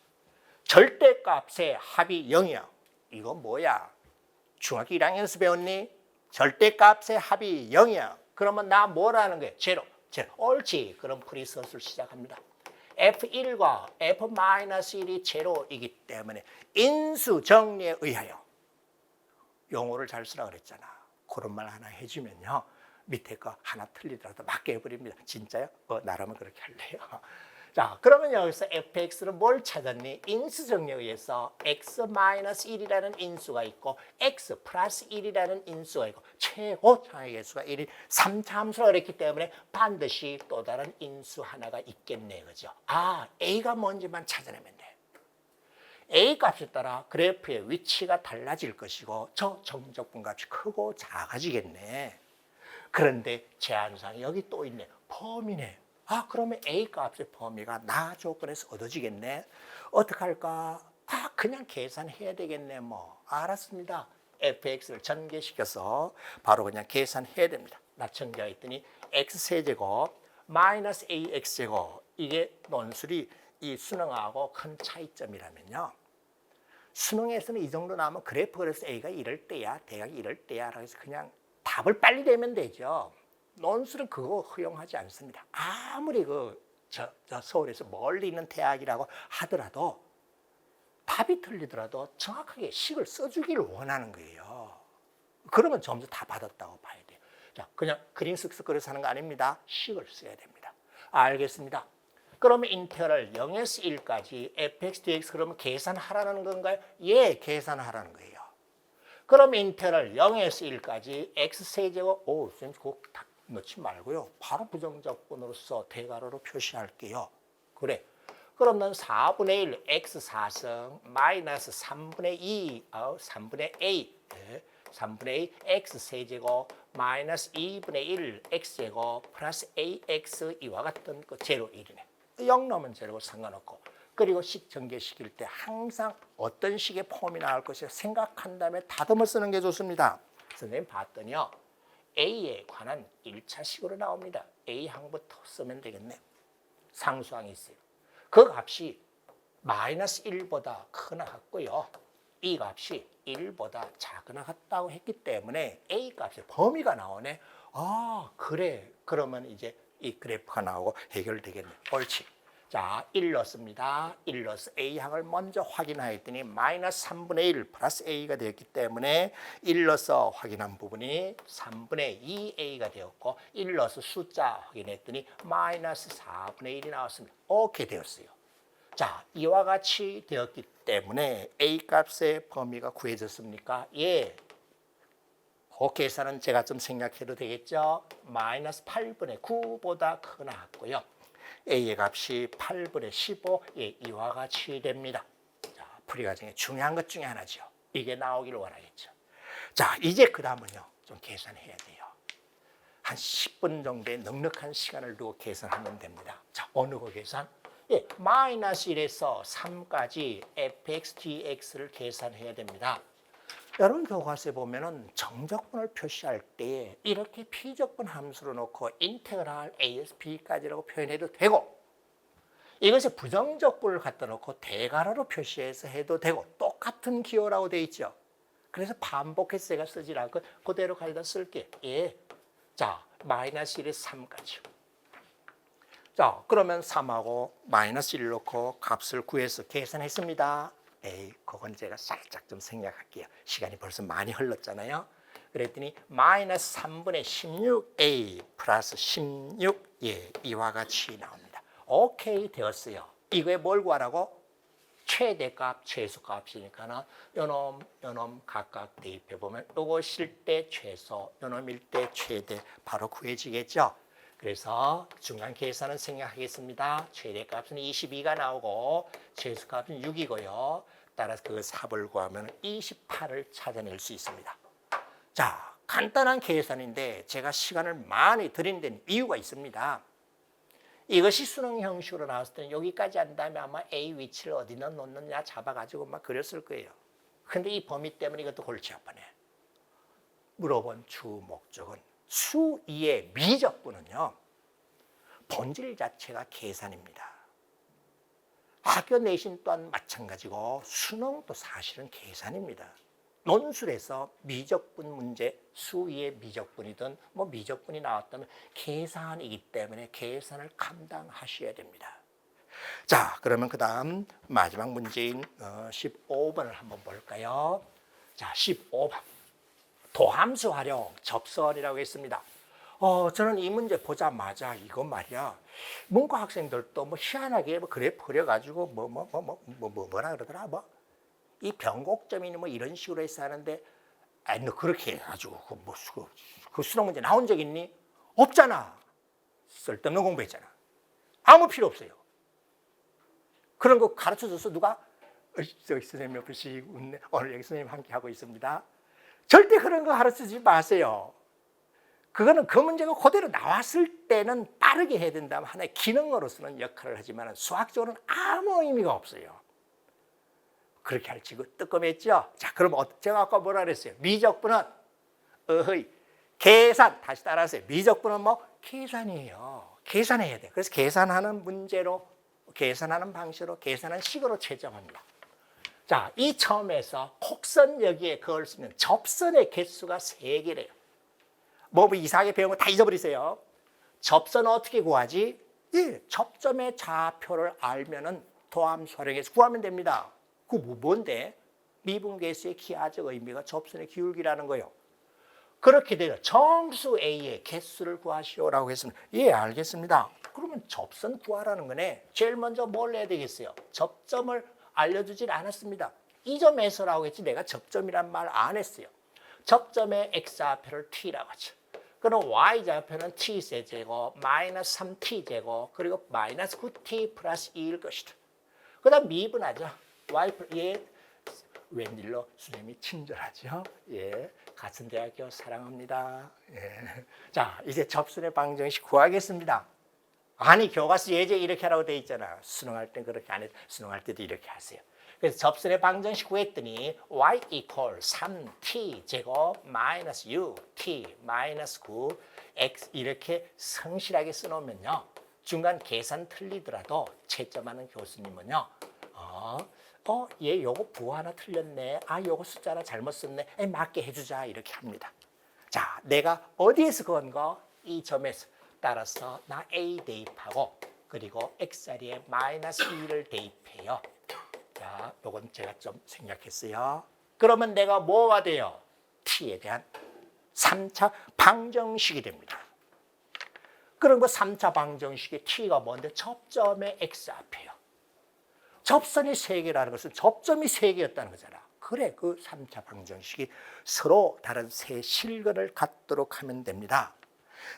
절대값의 합이 0이야. 이거 뭐야? 중학교 1학년에서 배웠니? 절대값의 합이 0이야. 그러면 나 뭐라는 거예요? 제로. 옳지. 그럼 프리셋을 시작합니다. F1과 F-1이 제로이기 때문에 인수 정리에 의하여 용어를 잘 쓰라 그랬잖아. 그런 말 하나 해주면요. 밑에 거 하나 틀리더라도 맞게 해버립니다. 진짜요? 나라면 그렇게 할래요. 자, 그러면 여기서 fx는 뭘 찾았니? 인수 정리에 의해서 x-1이라는 인수가 있고 x 플러스 1이라는 인수가 있고 최고창의 개수가 1인 3차 함수라 그랬기 때문에 반드시 또 다른 인수 하나가 있겠네. 그죠? a가 뭔지만 찾아내면 돼. a 값에 따라 그래프의 위치가 달라질 것이고 저 정적분 값이 크고 작아지겠네. 그런데 제한사항이 여기 또 있네. 범위네. 그러면 A 값의 범위가 나 조건에서 얻어지겠네. 어떻게 할까? 그냥 계산해야 되겠네. 알았습니다. fx를 전개시켜서 바로 그냥 계산해야 됩니다. 나 전개했더니 x세제곱 마이너스 ax제곱. 이게 논술이 이 수능하고 큰 차이점이라면요. 수능에서는 이 정도 나오면 그래프 그래서 A가 이럴 때야, 대각이 이럴 때야. 그래서 그냥 답을 빨리 내면 되죠. 논술은 그거 허용하지 않습니다. 아무리 서울에서 멀리 있는 대학이라고 하더라도 답이 틀리더라도 정확하게 식을 써주기를 원하는 거예요. 그러면 점수 다 받았다고 봐야 돼요. 자, 그냥 그림 쓱쓱 그려서 하는 거 아닙니다. 식을 써야 됩니다. 알겠습니다. 그러면 인테그럴 0에서 1까지 fx, dx 그러면 계산하라는 건가요? 예, 계산하라는 거예요. 그럼 인테그럴 0에서 1까지 x세제곱, 선생님 그거 다 넣지 말고요. 바로 부정적분으로서 대괄호로 표시할게요. 그래. 그럼 넌 4분의 1 x4승 마이너스 3분의 2, 3분의 a, 3분의 a x세제곱 마이너스 2분의 1 x제곱 플러스 ax 이와 같은 거 제로 1이네. 0 넣으면 제로고 상관없고. 그리고 식 전개시킬 때 항상 어떤 식의 폼이 나올 것을 생각한 다음에 다듬어 쓰는 게 좋습니다. 선생님 봤더니요. A에 관한 1차식으로 나옵니다. A 항부터 쓰면 되겠네. 상수항이 있어요. 그 값이 마이너스 1보다 크거나 같고요. 이 값이 1보다 작거나 같다고 했기 때문에 A 값의 범위가 나오네. 그래. 그러면 이제 이 그래프가 나오고 해결되겠네. 옳지. 자, 1 넣습니다. 1 넣어서 A항을 먼저 확인하였더니 마이너스 3분의 1 플러스 A가 되었기 때문에 1 넣어서 확인한 부분이 3분의 2A가 되었고 1 넣어서 숫자 확인했더니 마이너스 4분의 1이 나왔습니다. 오케이 되었어요. 자, 이와 같이 되었기 때문에 A 값의 범위가 구해졌습니까? 예. 그 계산은 제가 좀 생략해도 되겠죠? 마이너스 8분의 9보다 크거나 같고요. A의 값이 8분의 15, 예, 이와 같이 됩니다. 자, 풀이 과정에 중요한 것 중에 하나죠. 이게 나오기를 원하겠죠. 자, 이제 그 다음은요, 좀 계산해야 돼요. 한 10분 정도의 넉넉한 시간을 두고 계산하면 됩니다. 자, 어느 거 계산? 예, 마이너스 1에서 3까지 fx, dx를 계산해야 됩니다. 여러분 교과서에 보면은 정적분을 표시할 때 이렇게 피적분 함수로 놓고 인테그랄 a에서 b까지라고 표현해도 되고, 이것을 부정적분을 갖다 놓고 대괄호로 표시해서 해도 되고, 똑같은 기호라고 되어 있죠. 그래서 반복해서 제가 쓰지 않고 그대로 가져다 쓸게. 예. 자, 마이너스 1에서 3까지. 자, 그러면 3하고 마이너스 1을 놓고 값을 구해서 계산했습니다. 에이, 그건 제가 살짝 좀 생략할게요. 시간이 벌써 많이 흘렀잖아요. 그랬더니 마이너스 3분의 16a 플러스 16, 예, 이와 같이 나옵니다. 오케이 되었어요. 이거에 뭘 구하라고? 최대값, 최소값이니까는 요놈 각각 대입해 보면 요것일 때 최소, 요놈일 때 최대 바로 구해지겠죠. 그래서 중간 계산은 생략하겠습니다. 최대값은 22가 나오고 최소값은 6이고요. 따라서 그 삽을 구하면 28을 찾아낼 수 있습니다. 자, 간단한 계산인데 제가 시간을 많이 들인 데는 이유가 있습니다. 이것이 수능 형식으로 나왔을 때는 여기까지 한 다음에 아마 A 위치를 어디 놓느냐 잡아가지고 막 그렸을 거예요. 근데 이 범위 때문에 이것도 골치 아프네. 물어본 주 목적은 수 2의 미적분은요, 본질 자체가 계산입니다. 학교 내신 또한 마찬가지고 수능도 사실은 계산입니다. 논술에서 미적분 문제, 수 2의 미적분이든 뭐 미적분이 나왔다면 계산이기 때문에 계산을 감당하셔야 됩니다. 자, 그러면 그 다음 마지막 문제인 15번을 한번 볼까요? 자, 15번. 도함수 활용, 접선이라고 했습니다. 저는 이 문제 보자마자 이거 말이야. 문과 학생들도 뭐 희한하게 뭐 그래프 그려가지고 뭐라 그러더라. 이 변곡점이니 뭐 이런 식으로 해서 하는데, 너 그렇게 해가지고 그 수능 문제 나온 적 있니? 없잖아. 쓸데없는 공부했잖아. 아무 필요 없어요. 그런 거 가르쳐줘서 누가? 저기 선생님 옆에 웃네. 오늘 여기 선생님 함께 하고 있습니다. 절대 그런 거 가르치지 마세요. 그거는 그 문제가 그대로 나왔을 때는 빠르게 해야 된다면 하나의 기능으로서는 역할을 하지만 수학적으로는 아무 의미가 없어요. 그렇게 할지고 뜨끔했죠? 자, 그럼 제가 아까 뭐라 그랬어요? 미적분은 계산, 다시 따라하세요. 미적분은 뭐? 계산이에요. 계산해야 돼. 그래서 계산하는 문제로, 계산하는 방식으로, 계산하는 식으로 채점합니다. 자, 이 처음에서 곡선 여기에 그을 수 있는 접선의 개수가 3개래요. 뭐 이상하게 배운 거 다 잊어버리세요. 접선은 어떻게 구하지? 예, 접점의 좌표를 알면은 도함수 활용해서 구하면 됩니다. 그 뭔데? 미분계수의 기하적 의미가 접선의 기울기라는 거예요. 그렇게 되면 정수 A의 개수를 구하시오라고 했습니다. 예, 알겠습니다. 그러면 접선 구하라는 거네. 제일 먼저 뭘 해야 되겠어요? 접점을 알려주질 않았습니다. 이 점에서라고 했지 내가 접점이란 말 안 했어요. 접점의 x좌표를 t라고 하죠. 그럼 y좌표는 t세제곱 마이너스 3t제곱 그리고 마이너스 9t 플러스 2일 것이다. 그 다음 미분하죠. 예, 웬일로 선생님이 친절하죠. 예, 같은 대학교 사랑합니다. 예. 자, 이제 접선의 방정식 구하겠습니다. 아니, 교과서 예제 이렇게 하라고 돼 있잖아. 수능할 땐 그렇게 안 해. 수능할 때도 이렇게 하세요. 그래서 접선의 방정식 구했더니 y equal 3t 제곱 마이너스 6t 마이너스 9 x 이렇게 성실하게 써놓으면요. 중간 계산 틀리더라도 채점하는 교수님은요. 얘 요거 부호 하나 틀렸네. 요거 숫자 하나 잘못 썼네. 맞게 해주자 이렇게 합니다. 자, 내가 어디에서 그은 거? 이 점에서. 따라서 나 A 대입하고 그리고 X자리에 마이너스 2를 대입해요. 자, 요건 제가 좀 생략했어요. 그러면 내가 뭐가 돼요? T에 대한 3차 방정식이 됩니다. 그럼 그 3차 방정식의 T가 뭔데? 접점의 X좌표예요. 접선이 세 개라는 것은 접점이 세 개였다는 거잖아. 그래, 그 3차 방정식이 서로 다른 세 실근을 갖도록 하면 됩니다.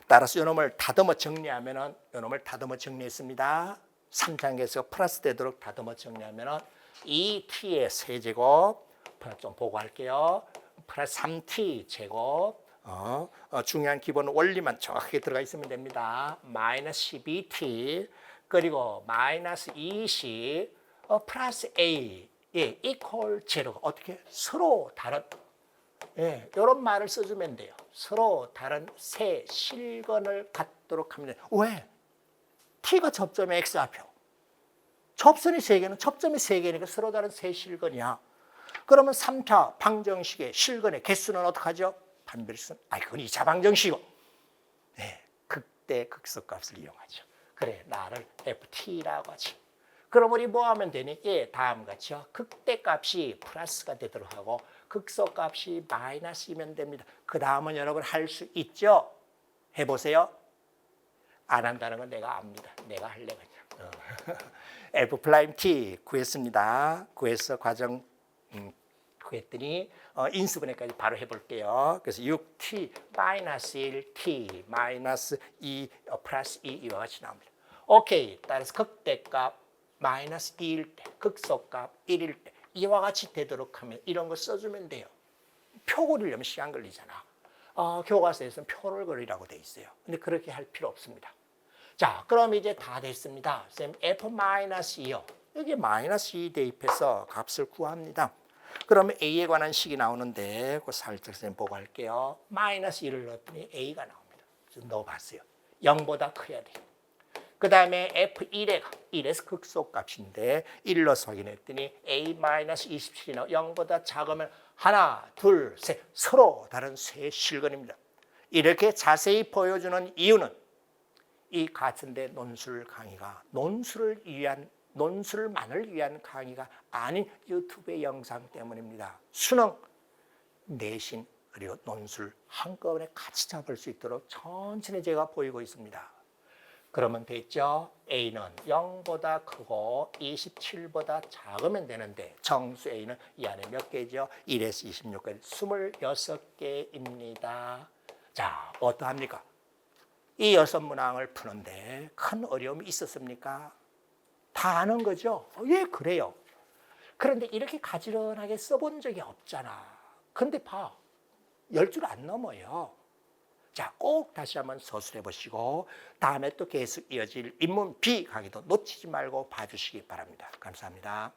따라서 이놈을 다듬어 정리하면은, 이놈을 다듬어 정리했습니다. 3차항에서 플러스 되도록 다듬어 정리하면은 2t의 세제곱, 좀 보고 할게요. 플러스 3t 제곱, 중요한 기본 원리만 정확하게 들어가 있으면 됩니다. 마이너스 12t, 그리고 마이너스 20, 플러스 a, 예, equal 제로가 어떻게 서로 다른, 예, 이런 말을 써주면 돼요. 서로 다른 세 실근을 갖도록 하면 돼요. 왜? t가 접점의 x좌표. 접선이 세 개는 접점이 세 개니까 서로 다른 세 실근이야. 그러면 3차 방정식의 실근의 개수는 어떡하죠? 판별식은, 그건 2차 방정식이고, 네, 극대 극소값을 이용하죠. 그래, 나를 ft라고 하지. 그럼 우리 뭐 하면 되니? 예, 다음과 같이요. 극대값이 플러스가 되도록 하고 극소값이 마이너스이면 됩니다. 그 다음은 여러분 할 수 있죠? 해보세요. 안 한다는 건 내가 압니다. 내가 할래 그냥. F'T 구했습니다. 구해서 과정 구했더니 인수분해까지 바로 해볼게요. 그래서 6t 마이너스 1t 마이너스 2 플러스 2 이와 같이 나옵니다. 오케이. 따라서 극대값 마이너스 2일 때, 극소값 1일 때 이와 같이 되도록 하면 이런 거 써주면 돼요. 표 그리려면 시간 걸리잖아. 교과서에서는 표를 그리라고 돼 있어요. 근데 그렇게 할 필요 없습니다. 자, 그럼 이제 다 됐습니다. 쌤, F-2요. 여기 마이너스 2 대입해서 값을 구합니다. 그러면 A에 관한 식이 나오는데 그 살짝 쌤 보고 할게요. 마이너스 1을 넣었더니 A가 나옵니다. 좀 넣어봤어요. 0보다 커야 돼요. 그 다음에 F1에서 극소값인데 1 넣어서 확인했더니 A-27이 나오고 0보다 작으면 하나, 둘, 셋 서로 다른 세 실근입니다. 이렇게 자세히 보여주는 이유는 이 같은데 논술 강의가 논술만을 위한 강의가 아닌 유튜브의 영상 때문입니다. 수능, 내신, 그리고 논술 한꺼번에 같이 잡을 수 있도록 천천히 제가 보이고 있습니다. 그러면 됐죠? A는 0보다 크고 27보다 작으면 되는데 정수 A는 이 안에 몇 개죠? 1에서 26까지 26개입니다. 자, 어떠합니까? 이 6문항을 푸는데 큰 어려움이 있었습니까? 다 아는 거죠? 예, 그래요. 그런데 이렇게 가지런하게 써본 적이 없잖아. 근데 봐, 10줄 안 넘어요. 자, 꼭 다시 한번 서술해 보시고 다음에 또 계속 이어질 인문 B 강의도 놓치지 말고 봐주시기 바랍니다. 감사합니다.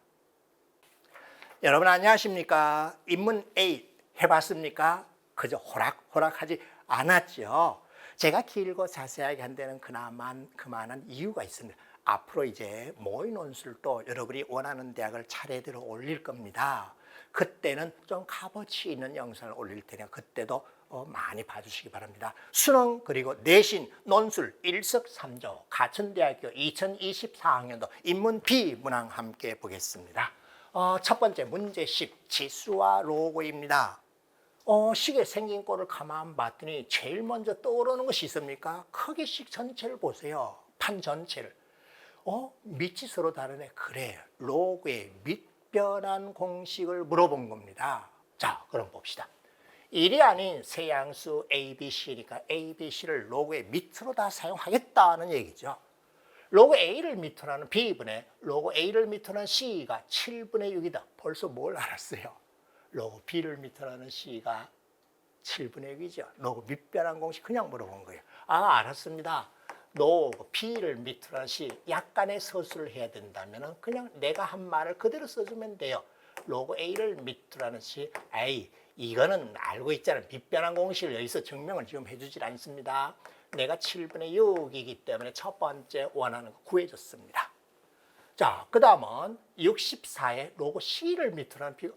여러분 안녕하십니까? 인문 A 해봤습니까? 그저 호락호락하지 않았죠. 제가 길고 자세하게 한 데는 그만한 이유가 있습니다. 앞으로 이제 모의 논술도 여러분이 원하는 대학을 차례대로 올릴 겁니다. 그때는 좀 값어치 있는 영상을 올릴 테니까 그때도 많이 봐주시기 바랍니다. 수능 그리고 내신 논술 일석삼조 가천대학교 2024학년도 인문 B 문항 함께 보겠습니다. 첫 번째 문제 10 지수와 로고입니다. 식에 생긴 꼴을 가만 봤더니 제일 먼저 떠오르는 것이 있습니까? 크기씩 전체를 보세요. 판 전체를. 밑이 서로 다르네. 그래. 로그의 밑변환 공식을 물어본 겁니다. 자, 그럼 봅시다. 1이 아닌 세 양수 A, B, C니까 A, B, C를 로그의 밑으로 다 사용하겠다는 얘기죠. 로그 A를 밑으로 하는 B분의 로그 A를 밑으로 하는 C가 7분의 6이다. 벌써 뭘 알았어요? 로그 B를 밑으로 하는 C가 7분의 6이죠. 로그 밑변환 공식 그냥 물어본 거예요. 알았습니다. 로그 B를 밑으로 하는 C 약간의 서술을 해야 된다면 그냥 내가 한 말을 그대로 써주면 돼요. 로그 A를 밑으로 하는 C, 이거는 알고 있잖아요. 밑변환 공식을 여기서 증명을 지금 해주질 않습니다. 내가 7분의 6이기 때문에 첫 번째 원하는 거 구해줬습니다. 자, 그 다음은 64에 로그 C를 밑으로 하는 B,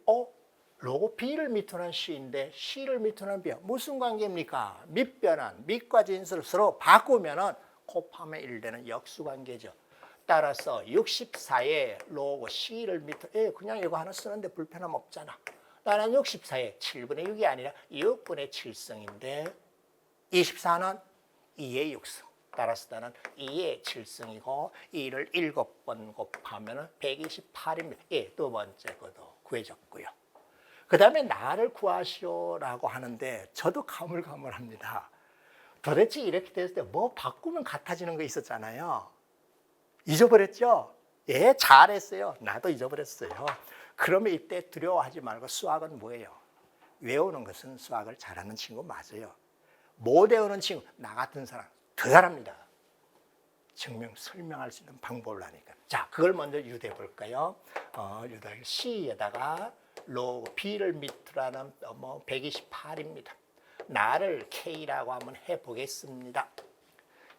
로고 B를 밑으로 한 C인데 C를 밑으로 한 B야. 무슨 관계입니까? 밑변환, 밑과 진수를 서로 바꾸면은 곱하면 1되는 역수관계죠. 따라서 64에 로고 C를 밑으로, 그냥 이거 하나 쓰는데 불편함 없잖아. 나는 64에 7분의 6이 아니라 6분의 7승인데 24는 2의 6승. 따라서 나는 2의 7승이고 2를 7번 곱하면 128입니다. 예, 두 번째 것도 구해졌고요. 그 다음에 나를 구하시오라고 하는데 저도 가물가물합니다. 도대체 이렇게 됐을 때 뭐 바꾸면 같아지는 거 있었잖아요. 잊어버렸죠? 예, 잘했어요. 나도 잊어버렸어요. 그러면 이때 두려워하지 말고 수학은 뭐예요? 외우는 것은 수학을 잘하는 친구 맞아요. 못 외우는 친구, 나 같은 사람 더 잘합니다. 설명할 수 있는 방법을 하니까. 자, 그걸 먼저 유도해 볼까요? 유도하기 C에다가 로그 B를 밑으로 하는 128입니다. 나를 K라고 한번 해보겠습니다.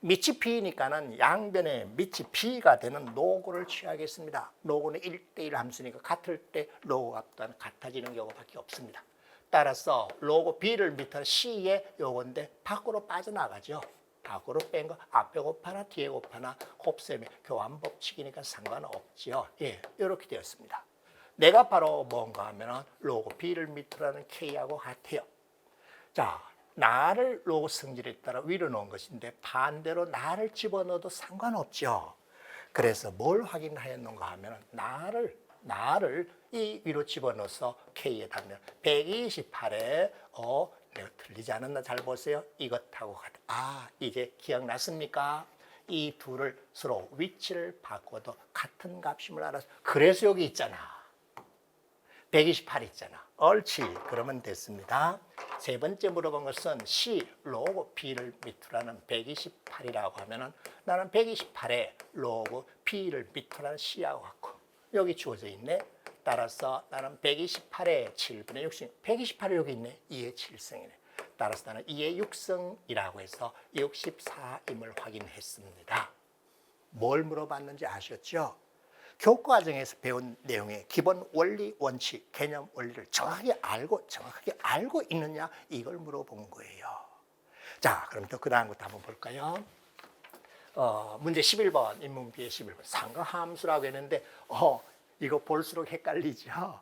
밑이 B니까는 양변에 밑이 B가 되는 로그를 취하겠습니다. 로그는 1대1 함수니까 같을 때 로그 값과는 같아지는 경우밖에 없습니다. 따라서 로그 B를 밑으로 C에 요건데 밖으로 빠져나가죠. 밖으로 뺀 거 앞에 곱하나 뒤에 곱하나 곱셈의 교환 법칙이니까 상관없죠. 예, 이렇게 되었습니다. 내가 바로 뭔가 하면은 로그 B를 밑으로 하는 K하고 같아요. 자, 나를 로그 성질에 따라 위로 놓은 것인데 반대로 나를 집어넣어도 상관없죠. 그래서 뭘 확인하였는가 하면 나를 이 위로 집어넣어서 K에 닿으면 128에 내가 틀리지 않았나 잘 보세요. 이것하고 같아. 아, 이제 기억났습니까? 이 둘을 서로 위치를 바꿔도 같은 값임을 알아서 그래서 여기 있잖아. 128 있잖아. 옳지. 그러면 됐습니다. 세 번째 물어본 것은 C 로그 B를 밑으로 하는 128이라고 하면은 나는 128에 로그 B를 밑으로 하는 C하고 같고 여기 주어져 있네. 따라서 나는 128에 7분의 60, 128에 여기 있네. 2의 7승이네. 따라서 나는 2의 6승이라고 해서 64임을 확인했습니다. 뭘 물어봤는지 아셨죠? 교과정에서 배운 내용의 기본 원리, 원칙, 개념, 원리를 정확하게 알고 있느냐 이걸 물어본 거예요. 자, 그럼 또 그 다음 것도 한번 볼까요? 문제 11번, 인문비의 11번 상가함수라고 했는데 이거 볼수록 헷갈리죠?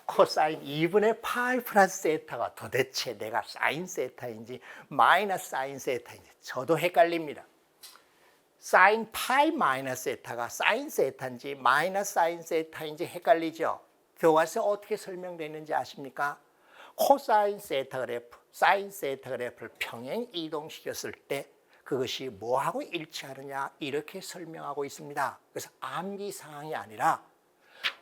코사인 2분의 파이 플러스 세타가 도대체 내가 사인 세타인지 마이너스 사인 세타인지 저도 헷갈립니다. 사인 파이 마이너스 세타가 사인 세타인지 마이너스 사인 세타인지 헷갈리죠? 교과서에 어떻게 설명되어 있는지 아십니까? 코사인 세타 그래프, 사인 세타 그래프를 평행 이동시켰을 때 그것이 뭐하고 일치하느냐 이렇게 설명하고 있습니다. 그래서 암기사항이 아니라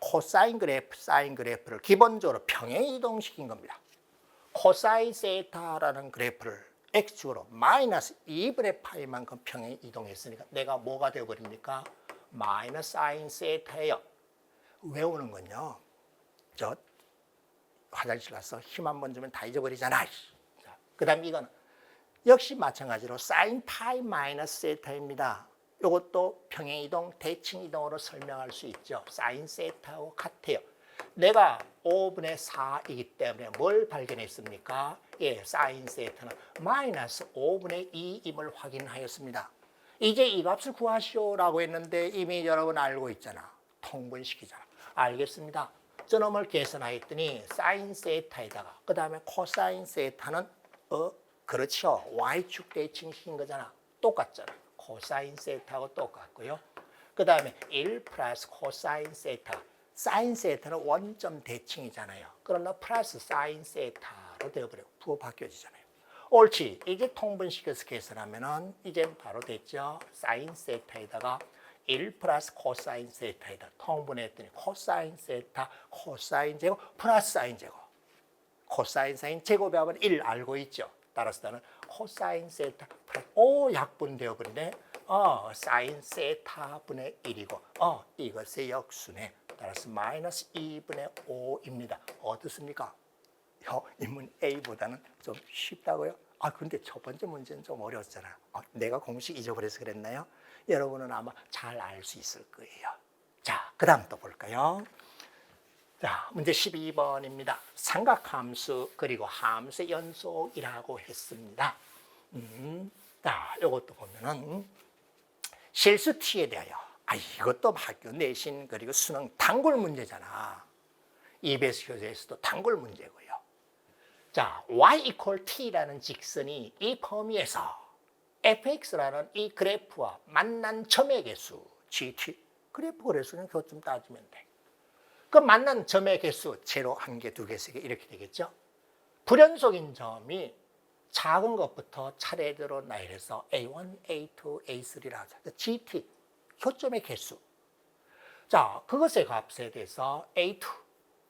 코사인 그래프, 사인 그래프를 기본적으로 평행 이동시킨 겁니다. 코사인 세타라는 그래프를 X축으로 마이너스 2분의 파이만큼 평행 이동했으니까 내가 뭐가 되어버립니까? 마이너스 사인 세타예요. 외우는 건요. 저 화장실 가서 힘 한 번 주면 다 잊어버리잖아. 그 다음 이거는 역시 마찬가지로 사인 파이 마이너스 세타입니다. 이것도 평행이동, 대칭이동으로 설명할 수 있죠. 사인 세타하고 같아요. 내가 5분의 4이기 때문에 뭘 발견했습니까? 예, 사인 세타는 마이너스 5분의 2임을 확인하였습니다. 이제 이 값을 구하시오라고 했는데 이미 여러분 알고 있잖아. 통분시키잖아. 알겠습니다. 저놈을 계산하였더니 사인 세타에다가 그 다음에 코사인 세타는 그렇죠. Y축 대칭시킨 거잖아. 똑같잖아. 코사인 세타하고 똑같고요. 그 다음에 1 플러스 코사인 세타. 사인 세타는 원점 대칭이잖아요. 그러나 플러스 사인 세타로 되어버려. 부호 바뀌어지잖아요. 옳지. 이제 통분시켜서 계산하면은 이제 바로 됐죠. 사인 세타에다가 1 플러스 코사인 세타에다 통분했더니 코사인 세타, 코사인 제곱 플러스 사인 제곱. 코사인 사인 제곱에 하면 1 알고 있죠. 따라서 나는 코사인 세타 플러스 약분되어 버리네. 사인 세타분의 1이고 이것의 역수네. 따라서 마이너스 2분의 5입니다. 어떻습니까? 인문 A보다는 좀 쉽다고요? 근데 첫 번째 문제는 좀 어려웠잖아. 내가 공식 잊어버려서 그랬나요? 여러분은 아마 잘 알 수 있을 거예요. 자, 그 다음 또 볼까요? 자, 문제 12번입니다. 삼각함수 그리고 함수의 연속이라고 했습니다. 자, 이것도 보면은 실수 t에 대하여 이것도 학교 내신 그리고 수능 단골 문제잖아. EBS 교재에서도 단골 문제고요. 자, y equal t라는 직선이 이 범위에서 fx라는 이 그래프와 만난 점의 개수 gt, 그래프 그래서는 그것 좀 따지면 돼. 그 만난 점의 개수 제로, 한 개, 두 개, 세 개 이렇게 되겠죠. 불연속인 점이 작은 것부터 차례대로 나열해서 A1, A2, A3라 하죠. gt, 교점의 개수. 자, 그것의 값에 대해서 A2,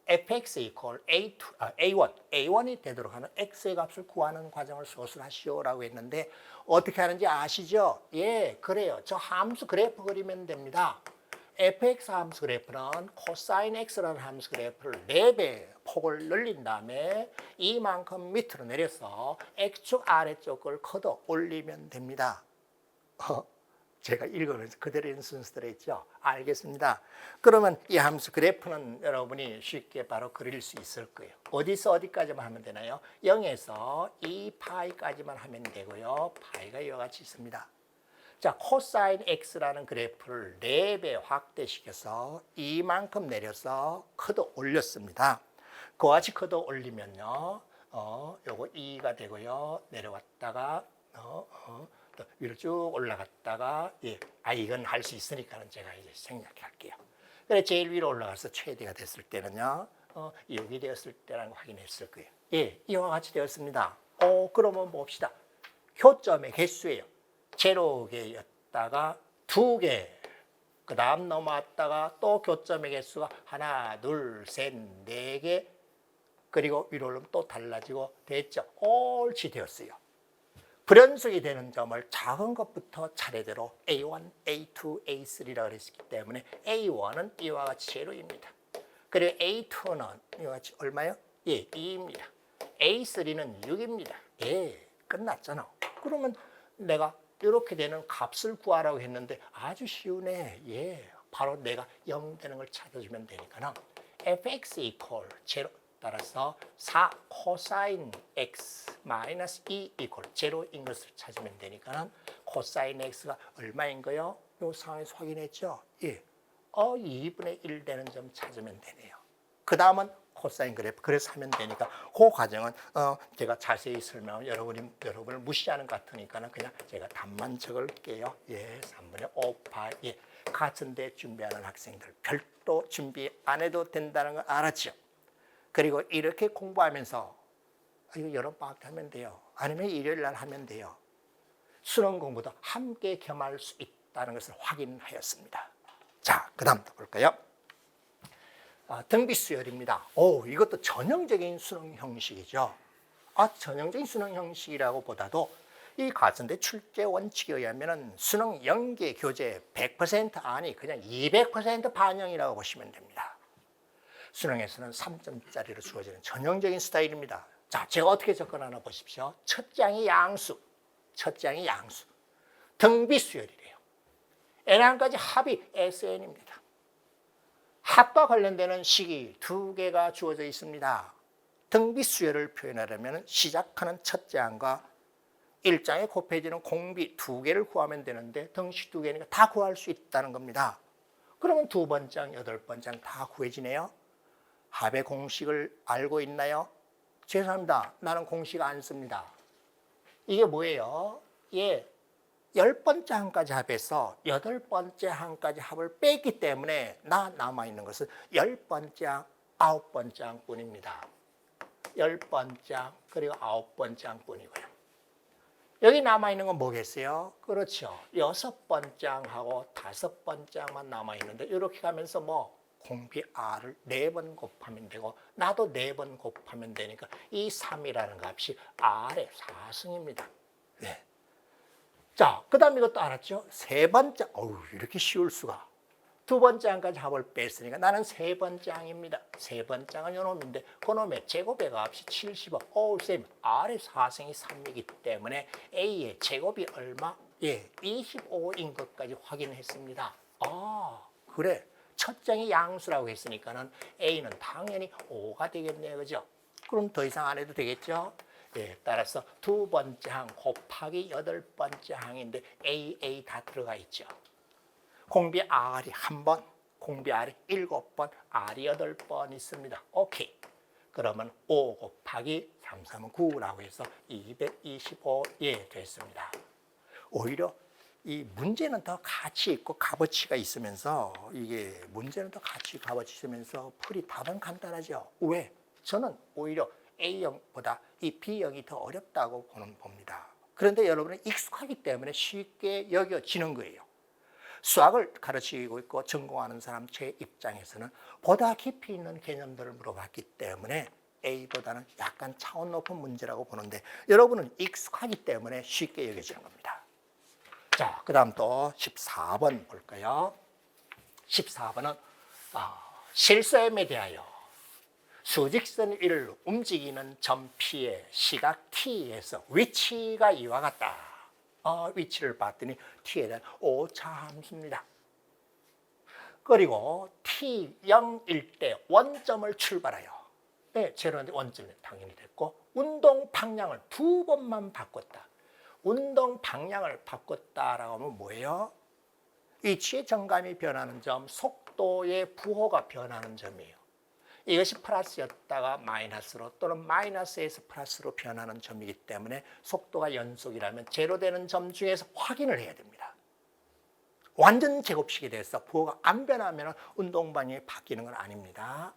fx equal A1, A1이 되도록 하는 x의 값을 구하는 과정을 소술하시오라고 했는데 어떻게 하는지 아시죠? 예, 그래요. 저 함수 그래프 그리면 됩니다. fx 함수 그래프는 코사인 x라는 함수 그래프를 4배 폭을 늘린 다음에 이만큼 밑으로 내려서 x축 아래쪽 걸 걷어 올리면 됩니다. 제가 읽으면서 그대로 있는 순서대로 있죠. 알겠습니다. 그러면 이 함수 그래프는 여러분이 쉽게 바로 그릴 수 있을 거예요. 어디서 어디까지만 하면 되나요? 0에서 2파이까지만 하면 되고요. 파이가 이와 같이 있습니다. 자, 코사인 x라는 그래프를 4배 확대시켜서 이만큼 내려서 걷어 올렸습니다. 그와 같이 걷어 올리면요, 요거 2가 되고요. 내려왔다가 또 위로 쭉 올라갔다가 이건 할 수 있으니까는 제가 이제 생략할게요. 그래 제일 위로 올라가서 최대가 됐을 때는요, 6이 되었을 때라는 거 확인했을 거예요. 예, 이와 같이 되었습니다. 그러면 봅시다. 교점의 개수예요. 제로 개였다가 2개, 그 다음 넘어왔다가 또 교점의 개수가 하나, 둘, 셋, 4개, 그리고 위로 올라오면 또 달라지고 됐죠. 옳지 되었어요. 불연속이 되는 점을 작은 것부터 차례대로 A1, A2, A3라고 그랬기 때문에 A1은 이와 같이 제로입니다. 그리고 A2는 이와 같이 얼마요? 예, 2입니다. A3는 6입니다. 예, 끝났잖아. 그러면 내가 이렇게 되는 값을 구하라고 했는데 아주 쉬우네. 예, 바로 내가 0 되는 걸 찾아주면 되니까는 fx equal 제로 따라서 4 코사인 x 마이너스 2 equal 제로인 것을 찾으면 되니까는 코사인 x가 얼마인 거요? 이 상황에서 확인했죠. 예, 2분의 1 되는 점 찾으면 되네요. 그 다음은 코사인 그래프, 그래서 하면 되니까 그 과정은 제가 자세히 설명하면 여러분을 무시하는 것 같으니까는 그냥 제가 답만 적을게요. 예, 3분의 5파. 예, 같은데 준비하는 학생들 별도 준비 안 해도 된다는 걸 알았죠. 그리고 이렇게 공부하면서 이거 여름방학 때 하면 돼요. 아니면 일요일 날 하면 돼요. 수능 공부도 함께 겸할 수 있다는 것을 확인하였습니다. 자, 그 다음 볼까요? 등비수열입니다. 이것도 전형적인 수능 형식이죠. 전형적인 수능 형식이라고 보다도 이 가천대 출제 원칙에 의하면 수능 연계 교재 100% 아니 그냥 200% 반영이라고 보시면 됩니다. 수능에서는 3점짜리로 주어지는 전형적인 스타일입니다. 자, 제가 어떻게 접근하나 보십시오. 첫 장이 양수. 등비수열이래요. N항까지 합이 SN입니다. 합과 관련되는 식이 2개가 주어져 있습니다. 등비수열을 표현하려면 시작하는 첫째 항과 1장에 곱해지는 공비 2개를 구하면 되는데 등식 2개니까 다 구할 수 있다는 겁니다. 그러면 2번장, 8번장 다 구해지네요. 합의 공식을 알고 있나요? 죄송합니다. 나는 공식 안 씁니다. 이게 뭐예요? 10번째 항까지 합해서 8번째 항까지 합을 뺐기 때문에 남아있는 것은 10번째 항, 9번째 항뿐입니다. 10번째 항 그리고 9번째 항뿐이고요. 여기 남아있는 건 뭐겠어요? 그렇죠. 6번째 항하고 5번째 항만 남아있는데 이렇게 가면서 공비 R을 4번 곱하면 되고 나도 4번 곱하면 되니까 이 3이라는 값이 R의 4승입니다. 네. 자, 그 다음 이것도 알았죠? 세 번째, 이렇게 쉬울 수가. 2번째 항까지 합을 뺐으니까 나는 3번째 항입니다. 3번째 항은 요놈인데 그놈의 제곱의 값이 75. 쌤, R의 4승이 3이기 때문에 A의 제곱이 얼마? 25인 것까지 확인했습니다. 그래. 첫 장이 양수라고 했으니까는 A는 당연히 5가 되겠네요. 그죠? 그럼 더 이상 안 해도 되겠죠? 따라서 2번째 항 곱하기 8번째 항인데 A 다 들어가 있죠. 공비 R이 1번, 공비 R이 7번, R이 8번 있습니다. 오케이. 그러면 5 곱하기 3, 3은 9라고 해서 225 됐습니다. 오히려 이 문제는 더 가치 있고 값어치가 있으면서 이게 문제는 더 가치 값어치 있으면서 풀이 답은 간단하죠. 왜? 저는 오히려 A형보다 이 B형이 더 어렵다고 봅니다. 그런데 여러분은 익숙하기 때문에 쉽게 여겨지는 거예요. 수학을 가르치고 있고 전공하는 사람 제 입장에서는 보다 깊이 있는 개념들을 물어봤기 때문에 A보다는 약간 차원 높은 문제라고 보는데 여러분은 익숙하기 때문에 쉽게 여겨지는 겁니다. 자, 그 다음 또 14번 볼까요? 14번은 실수엠에 대하여 수직선 위를 움직이는 점 P의 시각 T에서 위치가 이와 같다. 위치를 봤더니 T에 대한 오차함수입니다. 그리고 T 0일 때 원점을 출발하여 네, 제로인데 원점이 당연히 됐고 운동 방향을 두 번만 바꿨다. 운동 방향을 바꿨다라고 하면 뭐예요? 위치의 정감이 변하는 점, 속도의 부호가 변하는 점이에요. 이것이 플러스였다가 마이너스로 또는 마이너스에서 플러스로 변하는 점이기 때문에 속도가 연속이라면 제로 되는 점 중에서 확인을 해야 됩니다. 완전 제곱식이 돼서 부호가 안 변하면 운동 방향이 바뀌는 건 아닙니다.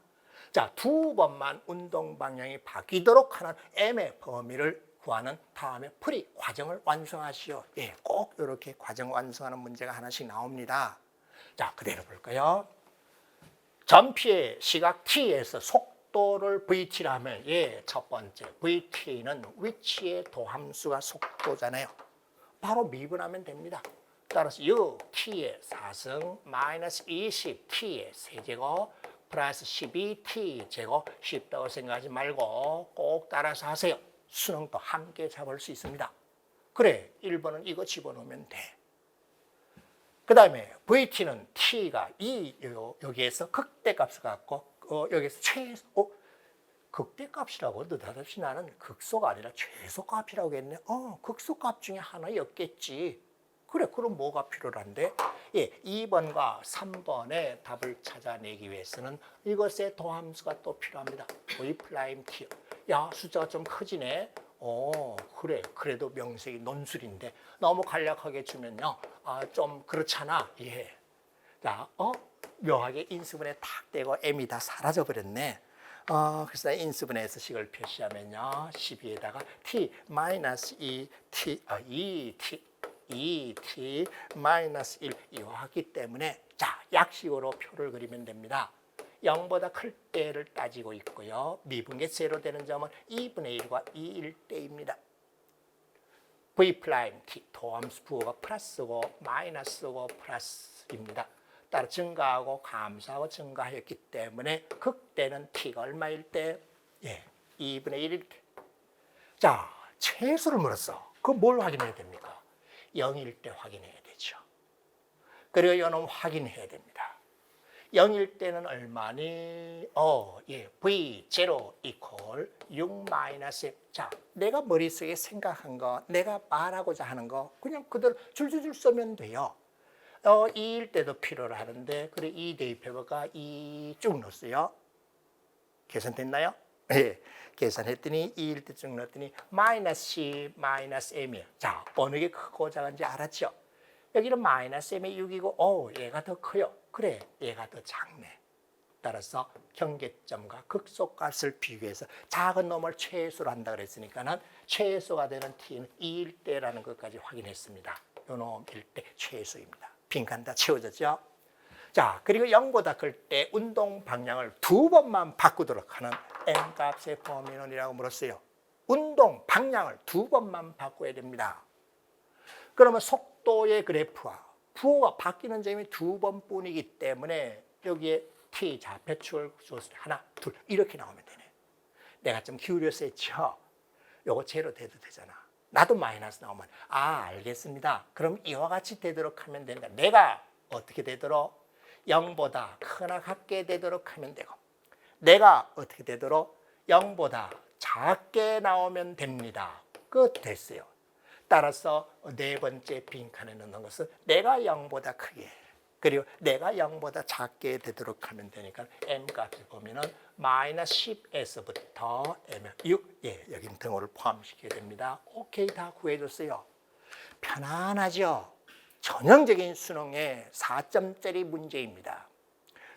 자, 두 번만 운동 방향이 바뀌도록 하는 M의 범위를 구하는 다음에 풀이 과정을 완성하시오. 예, 꼭 이렇게 과정 완성하는 문제가 하나씩 나옵니다. 자, 그대로 볼까요? 점피의 시각 T에서 속도를 VT라 하면 예, 첫 번째 VT는 위치의 도함수가 속도잖아요. 바로 미분하면 됩니다. 따라서 6 T의 4승 마이너스 20 T의 세제곱 플러스 12 T 제곱 쉽다고 생각하지 말고 꼭 따라서 하세요. 수능도 함께 잡을 수 있습니다. 그래, 1번은 이거 집어넣으면 돼. 그 다음에 VT는 T가 여기에서 극대값을 갖고 여기서 최소 극대값이라고 느닷없이 나는 극소가 아니라 최소값이라고 했네. 극소값 중에 하나였겠지. 그래, 그럼 뭐가 필요한데? 예, 2번과 3번의 답을 찾아내기 위해서는 이것의 도함수가 또 필요합니다. V 프라임 T. 야, 숫자가 좀 커지네. 그래. 그래도 명색이 논술인데 너무 간략하게 주면요. 좀 그렇잖아. 예. 자, 묘하게 인수분해 탁 되고 M이 다 사라져 버렸네. 그래서 인수분해에서 식을 표시하면요. 12에다가 T 마이너스 2T, 2T 마이너스 1 이와 같기 때문에 자, 약식으로 표를 그리면 됩니다. 0보다 클 때를 따지고 있고요. 미분계 제로 되는 점은 2분의 1과 2일 때입니다. V 프라임 T 도함수 부호가 플러스고 마이너스고 플러스입니다. 따라 증가하고 감소하고 증가하였기 때문에 극대는 T가 얼마일 때? 예, 2분의 1일 때. 자, 최소를 물었어. 그럼 뭘 확인해야 됩니까? 0일 때 확인해야 되죠. 그리고 이거는 확인해야 됩니다. 0일 때는 얼마니? V 제로 이퀄 6 마이너스 1. 자, 내가 머릿속에 생각한 거, 내가 말하고자 하는 거 그냥 그대로 줄줄줄 쓰면 돼요. 2일 때도 필요로 하는데 그래 2 대입해볼까? 2 쭉 넣었어요. 계산됐나요? 예. 계산했더니 2일 때 쭉 넣었더니 마이너스 C 마이너스 M이에요. 자, 어느 게 크고 작은지 알았죠? 여기는 마이너스 M이 6이고 얘가 더 커요. 그래, 얘가 더 작네. 따라서 경계점과 극소값을 비교해서 작은 놈을 최소로 한다 그랬으니까는 최소가 되는 T는 2일 때라는 것까지 확인했습니다. 요 놈일 때 최소입니다. 빈칸 다 채워졌죠? 자, 그리고 0보다 클 때 운동 방향을 두 번만 바꾸도록 하는 M값의 범위론이라고 물었어요. 운동 방향을 두 번만 바꿔야 됩니다. 그러면 속도의 그래프와 부호가 바뀌는 점이 두 번뿐이기 때문에 여기에 T 좌표축을 줬을 때 하나, 둘 이렇게 나오면 되네. 내가 좀 기울여서 했죠. 요거 제로 돼도 되잖아. 나도 마이너스 나오면 알겠습니다. 그럼 이와 같이 되도록 하면 되니까 내가 어떻게 되도록 0보다 크나 같게 되도록 하면 되고 내가 어떻게 되도록 0보다 작게 나오면 됩니다. 끝 됐어요. 따라서 네 번째 빈칸에 넣는 것은 내가 0보다 크게 그리고 내가 0보다 작게 되도록 하면 되니까 M값을 보면은 마이너스 10에서부터 M 6 여긴 등호를 포함시켜야 됩니다. 오케이 다 구해줬어요. 편안하죠. 전형적인 수능의 4점짜리 문제입니다.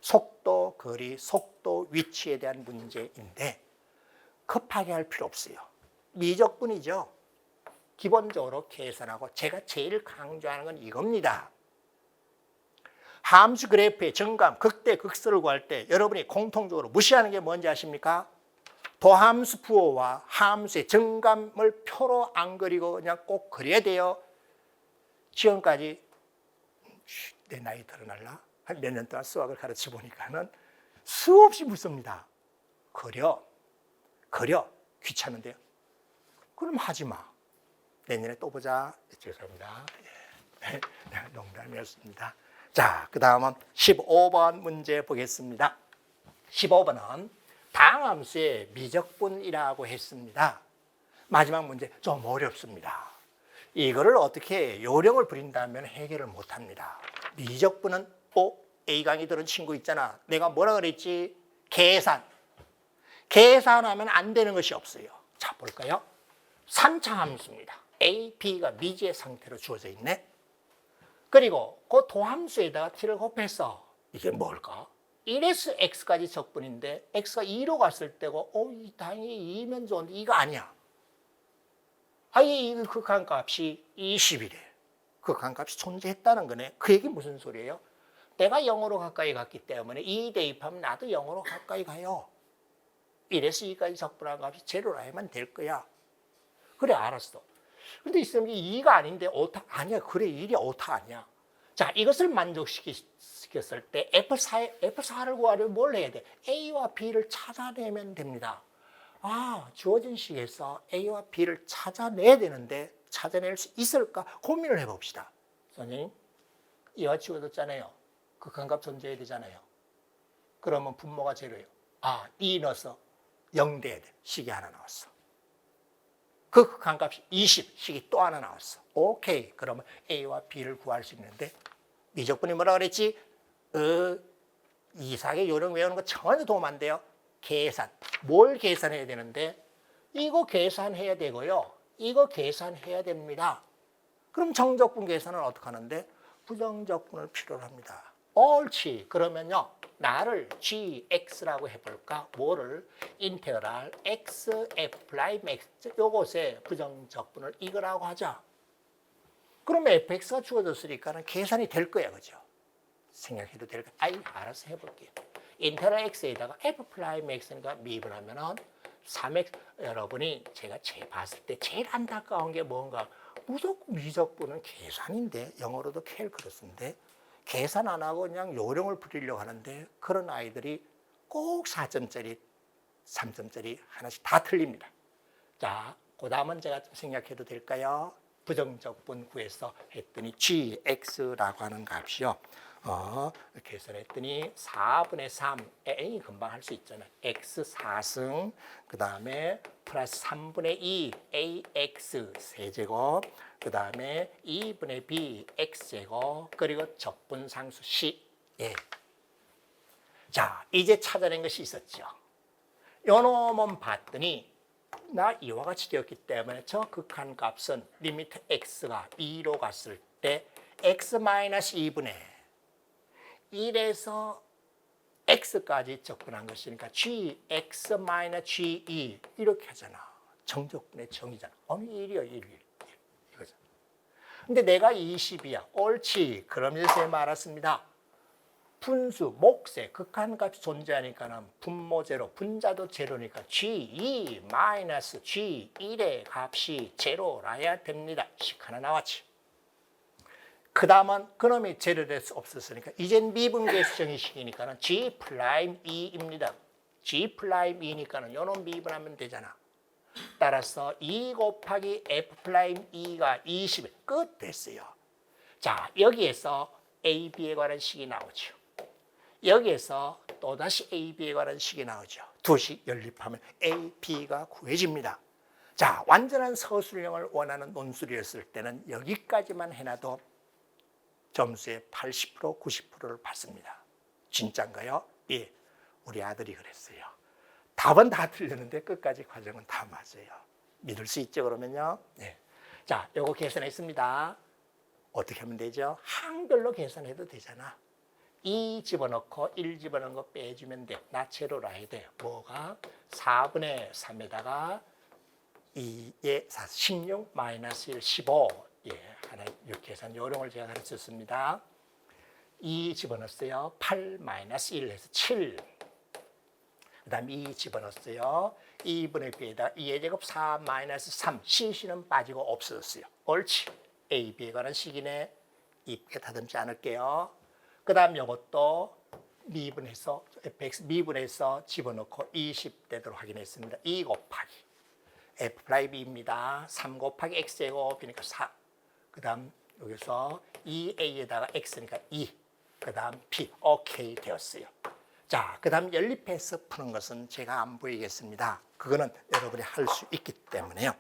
속도, 거리, 속도, 위치에 대한 문제인데 급하게 할 필요 없어요. 미적분이죠. 기본적으로 계산하고 제가 제일 강조하는 건 이겁니다. 함수 그래프의 정감, 극대, 극소를 구할 때 여러분이 공통적으로 무시하는 게 뭔지 아십니까? 도함수 부호와 함수의 정감을 표로 안 그리고 그냥 꼭 그려야 돼요. 지금까지 내 나이 드러날라? 한 몇 년 동안 수학을 가르쳐 보니까는 수없이 묻습니다. 그려. 귀찮은데요. 그럼 하지 마. 내년에 또 보자. 죄송합니다. 농담이었습니다. 자, 그 다음은 15번 문제 보겠습니다. 15번은 다함수의 미적분이라고 했습니다. 마지막 문제 좀 어렵습니다. 이거를 어떻게 요령을 부린다면 해결을 못합니다. 미적분은 A 강의 들은 친구 있잖아. 내가 뭐라 그랬지? 계산하면 안 되는 것이 없어요. 자, 볼까요? 3차 함수입니다. A, B가 미지의 상태로 주어져 있네. 그리고 그 도함수에다가 t를 곱해서 이게 뭘까? 1에서 x까지 적분인데 x가 2로 갔을 때고 당연히 2면 좋은데 2가 아니야. 아예 이 극한값이 20이래. 극한값이 존재했다는 거네. 그 얘기 무슨 소리예요? 내가 0으로 가까이 갔기 때문에 2 대입하면 나도 0으로 가까이 가요. 1에서 2까지 적분한 값이 제로라야만 될 거야. 그래, 알았어. 근데 있으면 2가 아닌데 오타 아니야. 그래, 1이 오타 아니야. 자, 이것을 만족시켰을 때 F4를 구하려면 뭘 해야 돼? A와 B를 찾아내면 됩니다. 주어진 식에서 A와 B를 찾아내야 되는데 찾아낼 수 있을까? 고민을 해봅시다. 선생님, 이와 지워졌잖아요. 극한값 존재해야 되잖아요. 그러면 분모가 제로예요. 2 넣어서 0 돼야 돼. 식이 하나 나왔어. 그 극한값이 20, 식이 또 하나 나왔어. 오케이. 그러면 A와 B를 구할 수 있는데 미적분이 뭐라 그랬지? 이삭의 요령 외우는 거 전혀 도움 안 돼요. 계산. 뭘 계산해야 되는데? 이거 계산해야 되고요. 이거 계산해야 됩니다. 그럼 정적분 계산은 어떻게 하는데? 부정적분을 필요로 합니다. 옳지. 그러면요. 나를 gx라고 해볼까? 뭐를? 인테그랄 x, f', x. 요것에 부정적분을 이거라고 하자. 그러면 fx가 주어졌으니까 계산이 될 거야. 그죠? 생각해도 될 거야. 알아서 해볼게요. 인테그랄 x에다가 f'x니까 미분하면은 3x. 여러분이 제가 봤을 때 제일 안타까운 게 뭔가? 무조건 미적분은 계산인데, 영어로도 캘크러스인데 계산 안 하고 그냥 요령을 부리려고 하는데 그런 아이들이 꼭 4점짜리, 3점짜리 하나씩 다 틀립니다. 자, 그 다음은 제가 생각해도 될까요? 부정적분 구해서 했더니 gx라고 하는 값이요. 계산했더니 4분의 3, n이 금방 할 수 있잖아요. x 4승, 그 다음에 플러스 3분의 2, ax 세제곱, 그 다음에 2분의 b, x제곱, 그리고 적분상수 c. 자, 이제 찾아낸 것이 있었죠. 요 놈은 봤더니 나 이와 같이 되었기 때문에 저 극한값은 리미트 x가 2로 갔을 때 x-2분의 1에서 x까지 적분한 것이니까 gx-g2 이렇게 하잖아. 정적분의 정이잖아. 아니 1이야 1 이거잖아. 근데 내가 20이야. 옳지. 그럼 이제 말았습니다. 분수, 목세, 극한값이 존재하니까는 분모 제로, 분자도 제로니까 G2-G1의 값이 제로라야 됩니다. 식 하나 나왔지. 그 다음은 그놈이 제로될 수 없었으니까 이젠 미분계수정의 식이니까는 G'2입니다. G'2니까는 요놈 미분하면 되잖아. 따라서 2 곱하기 F'2가 20에 끝 됐어요. 자, 여기에서 AB에 관한 식이 나오죠. 여기에서 또다시 AB에 관한 식이 나오죠. 두 식 연립하면 AB가 구해집니다. 자, 완전한 서술형을 원하는 논술이었을 때는 여기까지만 해놔도 점수의 80%, 90%를 받습니다. 진짠가요? 예, 우리 아들이 그랬어요. 답은 다 틀렸는데 끝까지 과정은 다 맞아요. 믿을 수 있죠, 그러면요? 네. 자, 요거 계산했습니다. 어떻게 하면 되죠? 항별로 계산해도 되잖아. 2 집어넣고 1 집어넣은 거 빼주면 돼. 나체로 놔야 돼. 뭐가? 4분의 3에다가 2에 4, 16 마이너스 1, 15. 예, 하나 이렇게 계산 요령을 제가 가르쳤습니다. 2 집어넣었어요. 8 마이너스 1 해서 7. 그 다음 2 집어넣었어요. 2분의 b에다가 2의 제곱 4 마이너스 3. CC는 빠지고 없어졌어요. 옳지. A, B에 관한 식이네. 이쁘게 다듬지 않을게요. 그 다음 이것도 미분해서 fx 미분해서 집어넣고 20 되도록 확인했습니다. 2 곱하기 f 플라이 b입니다. 3 곱하기 x제곱이니까 4. 그 다음 여기서 2a에다가 x니까 2. 그 다음 p. 오케이 되었어요. 자, 그 다음 연립해서 푸는 것은 제가 안 보이겠습니다. 그거는 여러분이 할 수 있기 때문에요.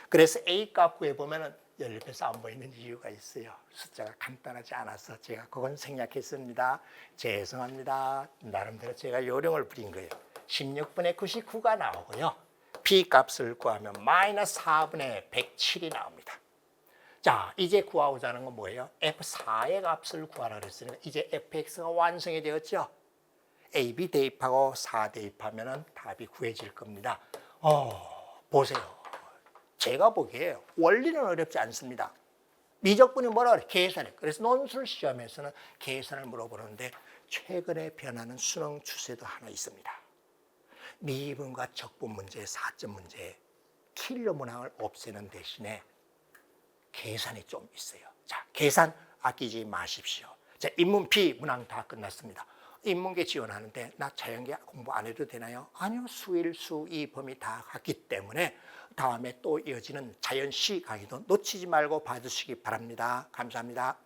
그래서 a 값 구해보면은 연립해서 안 보이는 이유가 있어요. 숫자가 간단하지 않아서 제가 그건 생략했습니다. 죄송합니다. 나름대로 제가 요령을 부린 거예요. 16분의 99가 나오고요. b 값을 구하면 마이너스 4분의 107이 나옵니다. 자, 이제 구하고자 하는 건 뭐예요? F4의 값을 구하라 그랬으니까 이제 fx가 완성이 되었죠. AB 대입하고 4 대입하면 답이 구해질 겁니다. 보세요. 제가 보기에 원리는 어렵지 않습니다. 미적분이 뭐라 그래? 계산해. 그래서 논술 시험에서는 계산을 물어보는데 최근에 변하는 수능 추세도 하나 있습니다. 미분과 적분 문제, 4점 문제, 킬러 문항을 없애는 대신에 계산이 좀 있어요. 자, 계산 아끼지 마십시오. 자, 인문 B 문항 다 끝났습니다. 인문계 지원하는데 나 자연계 공부 안 해도 되나요? 아니요. 수1, 수2 범위 다 갔기 때문에 다음에 또 이어지는 자연 C 강의도 놓치지 말고 봐주시기 바랍니다. 감사합니다.